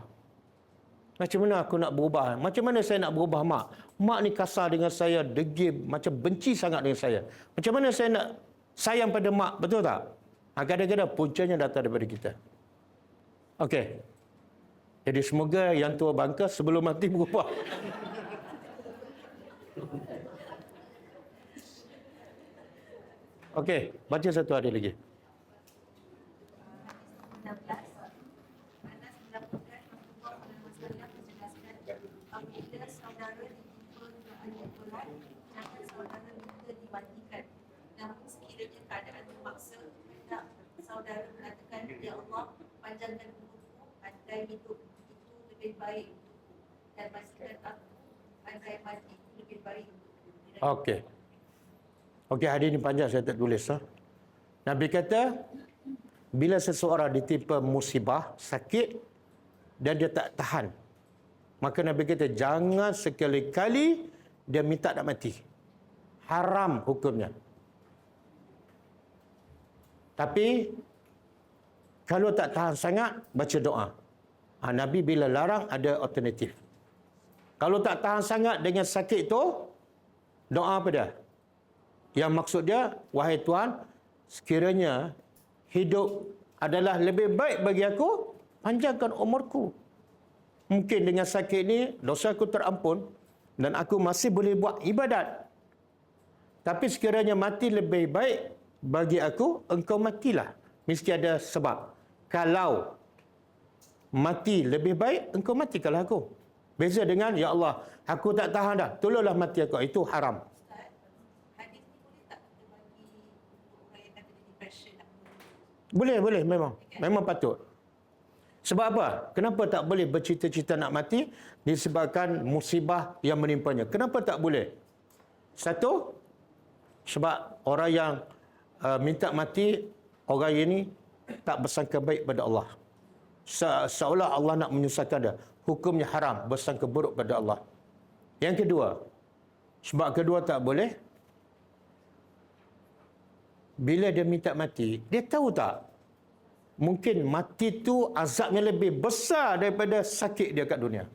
Macam mana aku nak berubah? Macam mana saya nak berubah, mak? Mak ni kasar dengan saya, degil, macam benci sangat dengan saya. Macam mana saya nak sayang pada mak? Betul tak? Kadang-kadang puncanya datang daripada kita. Okey. Jadi semoga yang tua bangka sebelum mati berubah. Okey, baca satu hari lagi. 16. Anas melaporkan Rasulullah SAW menjelaskan apabila saudara dijumpa dengan ahli Quran, jangan saudara minta dimatikan. Namun sekiranya keadaan memaksa, hendak saudara mengatakan, Ya Allah, panjangkan umurku, andai hidup itu lebih baik untukku, dan pastikan aku andai mati itu lebih baik untukku. Okey. Okey, hadis ni panjang saya tak tulis. Nabi kata, bila seseorang ditimpa musibah, sakit dan dia tak tahan, maka Nabi kata jangan sekali-kali dia minta nak mati. Haram hukumnya. Tapi kalau tak tahan sangat, baca doa. Nabi bila larang ada alternatif. Kalau tak tahan sangat dengan sakit tu, doa apa dia? Yang maksud dia, wahai Tuhan, sekiranya hidup adalah lebih baik bagi aku, panjangkan umurku. Mungkin dengan sakit ni, dosa aku terampun dan aku masih boleh buat ibadat. Tapi sekiranya mati lebih baik bagi aku, engkau matilah. Mesti ada sebab. Kalau mati lebih baik, engkau matikanlah aku. Beza dengan, ya Allah, aku tak tahan dah, tolonglah mati aku. Itu haram. Ustaz, hadis ni boleh tak kita bagi untuk orang yang kata depression nak Boleh, memang. Memang patut. Sebab apa? Kenapa tak boleh bercita-cita nak mati? Disebabkan musibah yang menimpanya. Kenapa tak boleh? Satu, sebab orang yang minta mati, orang ini tak bersangka baik pada Allah. Seolah Allah nak menyusahkan dia. Hukumnya haram, bersangka buruk pada Allah. Yang kedua, sebab kedua tak boleh, bila dia minta mati, dia tahu tak? Mungkin mati tu azabnya lebih besar daripada sakit dia kat dunia.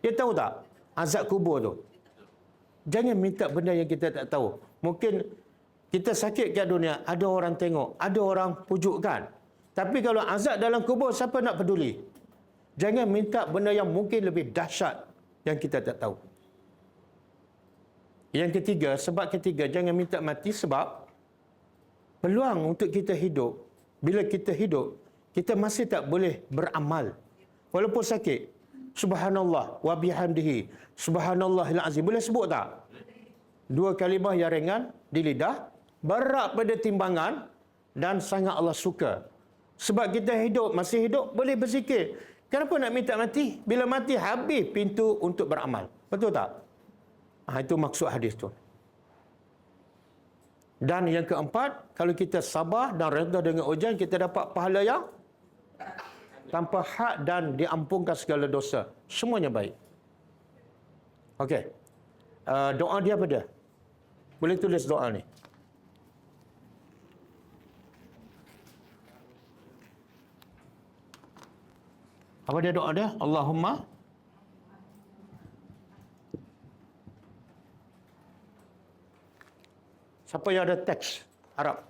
Dia tahu tak? Azab kubur tu. Jangan minta benda yang kita tak tahu. Mungkin kita sakit kat dunia, ada orang tengok, ada orang pujukkan. Tapi kalau azab dalam kubur, siapa nak peduli? Jangan minta benda yang mungkin lebih dahsyat yang kita tak tahu. Yang ketiga, sebab ketiga, jangan minta mati sebab peluang untuk kita hidup, bila kita hidup, kita masih tak boleh beramal. Walaupun sakit. Subhanallah wa bihamdihi. Subhanallahil azim. Boleh sebut tak? Dua kalimah yang ringan di lidah, berat pada timbangan dan sangat Allah suka. Sebab kita hidup, masih hidup, boleh berzikir. Kenapa nak minta mati? Bila mati, habis pintu untuk beramal. Betul tak? Itu maksud hadis tu. Dan yang keempat, kalau kita sabar dan redha dengan ujian, kita dapat pahala yang tanpa had dan diampunkan segala dosa. Semuanya baik. Okey. Doa dia apa dia? Boleh tulis doa ni. Apa dia doa dia? Allahumma siapa yang ada teks Arab?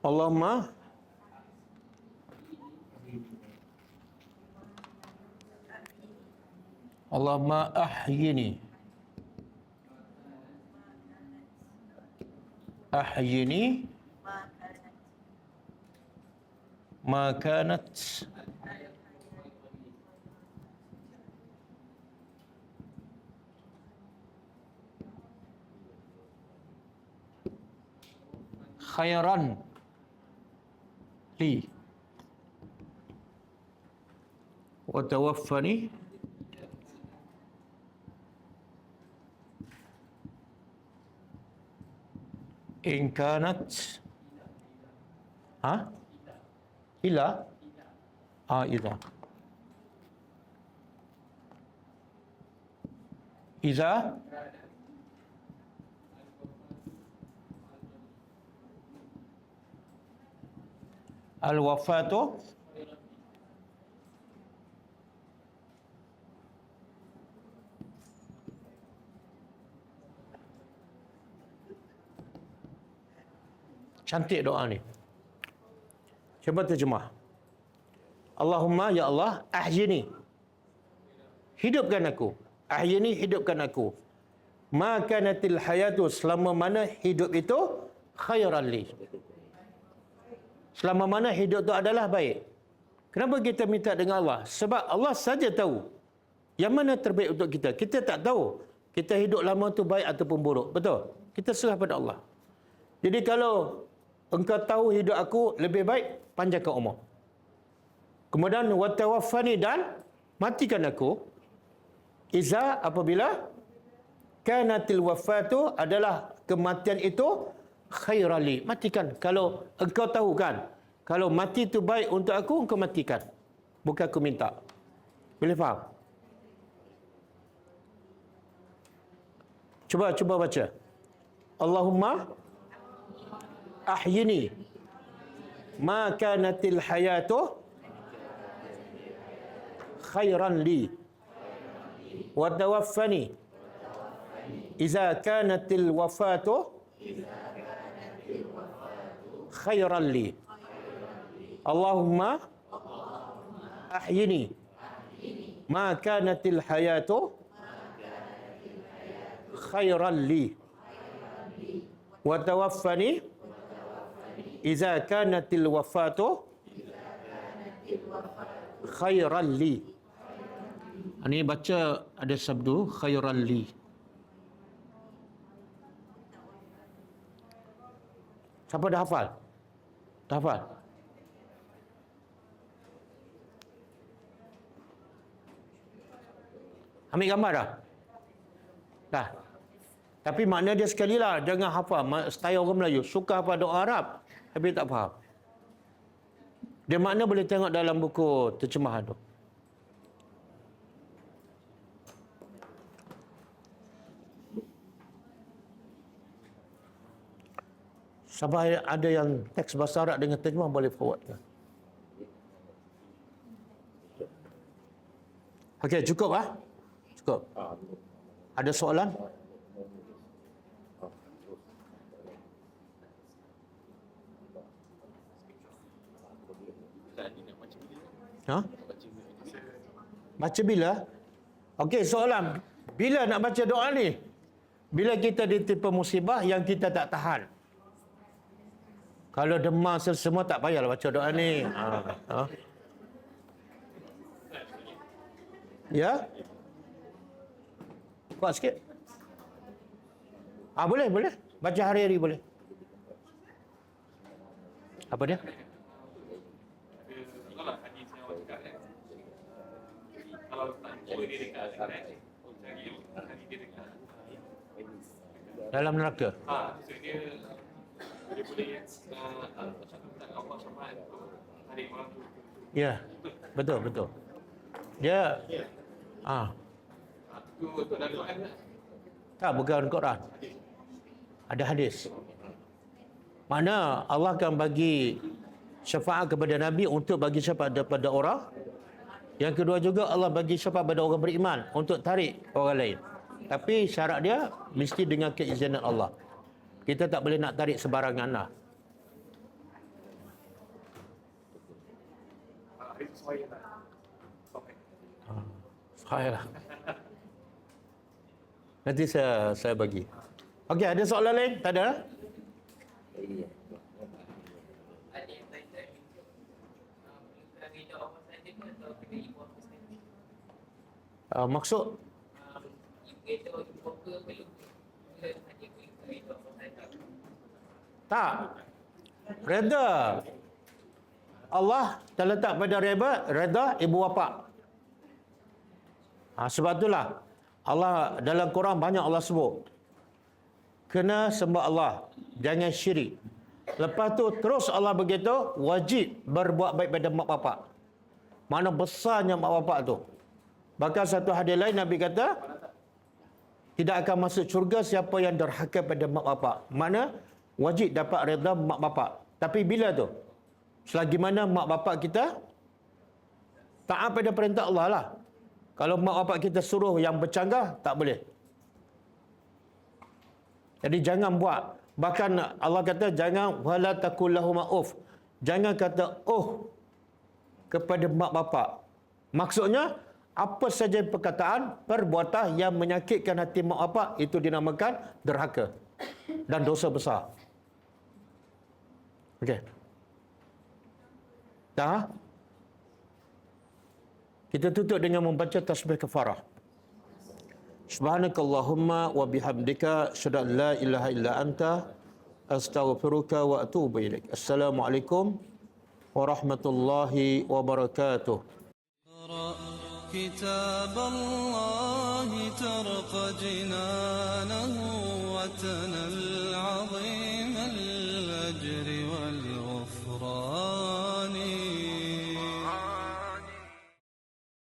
Allahumma Allahumma ahyini ma kanat khairan li wa tawaffani in kanat ila ila iza al-wafatu cantik doa ni. Cuba terjemah. Allahumma, ya Allah, ahyini. Hidupkan aku. Ahyini, hidupkan aku. Ma kanatil hayatu, selama mana hidup itu khairan li. Selama mana hidup itu adalah baik. Kenapa kita minta dengan Allah? Sebab Allah saja tahu yang mana terbaik untuk kita. Kita tak tahu kita hidup lama tu baik ataupun buruk. Betul? Kita serah pada Allah. Jadi kalau engkau tahu hidup aku, lebih baik panjangkan umur. Kemudian wa tawaffani, dan matikan aku iza, apabila kanatil wafatu, adalah kematian itu khairali, matikan. Kalau engkau tahu kan, kalau mati itu baik untuk aku, engkau matikan, bukan aku minta. Boleh faham? Cuba baca. Allahumma ahyini ma kanatil hayatu khairan li wa tawaffani iza kanatil wafatu khairan li. Allahumma ahyini ma kanatil hayatu khairan li wa tawaffani iza kanatil wafatu khairan li. Ini baca ada sabdu khairan li. Siapa dah hafal? Dah hafal? Ambil gambar dah? Dah. Tapi makna dia sekali lah, jangan hafal style orang Melayu. Suka hafal doa Arab, tapi tak faham. Dia makna boleh tengok dalam buku terjemahan tu. Sampai ada yang teks bahasa Arab dengan terjemah boleh forward. Okey, cukup ah? Cukup. Ada soalan? Ha? Baca bila? Okey, soalan. Bila nak baca doa ni? Bila kita ditimpa musibah yang kita tak tahan. Kalau demam semua tak payahlah baca doa ni. Ha? Ya? Kuat sikit. Boleh. Baca hari-hari boleh. Apa dia? Kalau hadis yang awak cakap kan, kalau tak jumpa dia dekat kan, cari hadis dia dekat Dalam neraka. so dia boleh macam minta Allah syafaat untuk tarik orang tu. Ya. Betul. Dia Tu dalam Quran tak? tak, bukan Quran. Ada hadis. Mana Allah akan bagi syafaat kepada Nabi untuk bagi syafaat kepada orang. Yang kedua juga Allah bagi syafaat kepada orang beriman untuk tarik orang lain. Tapi syarat dia mesti dengan keizinan Allah. Kita tak boleh nak tarik sebarangan lah. Itu sesuai tak? Sahih lah. Nanti saya bagi. Okey, ada soalan lain? Tak ada? Ada yang kaitan dengan Allah saja ke atau kena ibu apa saja? Maksud? Ibu apa perlu ke hanya ibu apa saja? Tak. Reda. Allah terletak pada reda ibu bapa. Sebab itulah Allah dalam Quran banyak Allah sebut kena sembah Allah, jangan syirik. Lepas tu terus Allah begitu, wajib berbuat baik pada mak bapak. Mana besarnya mak bapak tu. Bahkan satu hadis lain Nabi kata, tidak akan masuk syurga siapa yang derhaka pada mak bapak. Mana wajib dapat redha mak bapak. Tapi bila tu? Selagi mana mak bapak kita taat pada perintah Allah lah. Kalau mak bapak kita suruh yang bercanggah, tak boleh. Jadi jangan buat. Bahkan Allah kata jangan wala taqul lahum uff. Jangan kata kepada mak bapak. Maksudnya apa saja perkataan, perbuatan yang menyakitkan hati mak bapak itu dinamakan derhaka dan dosa besar. Okey. Dah? Kita tutup dengan membaca tasbih kafarah. Subhanakallahumma wa bihamdika asyhadu an la ilaha illa anta astaghfiruka wa atubu ilaik. Assalamualaikum warahmatullahi wabarakatuh. كتاب الله ترق جنانه وتنى العظيم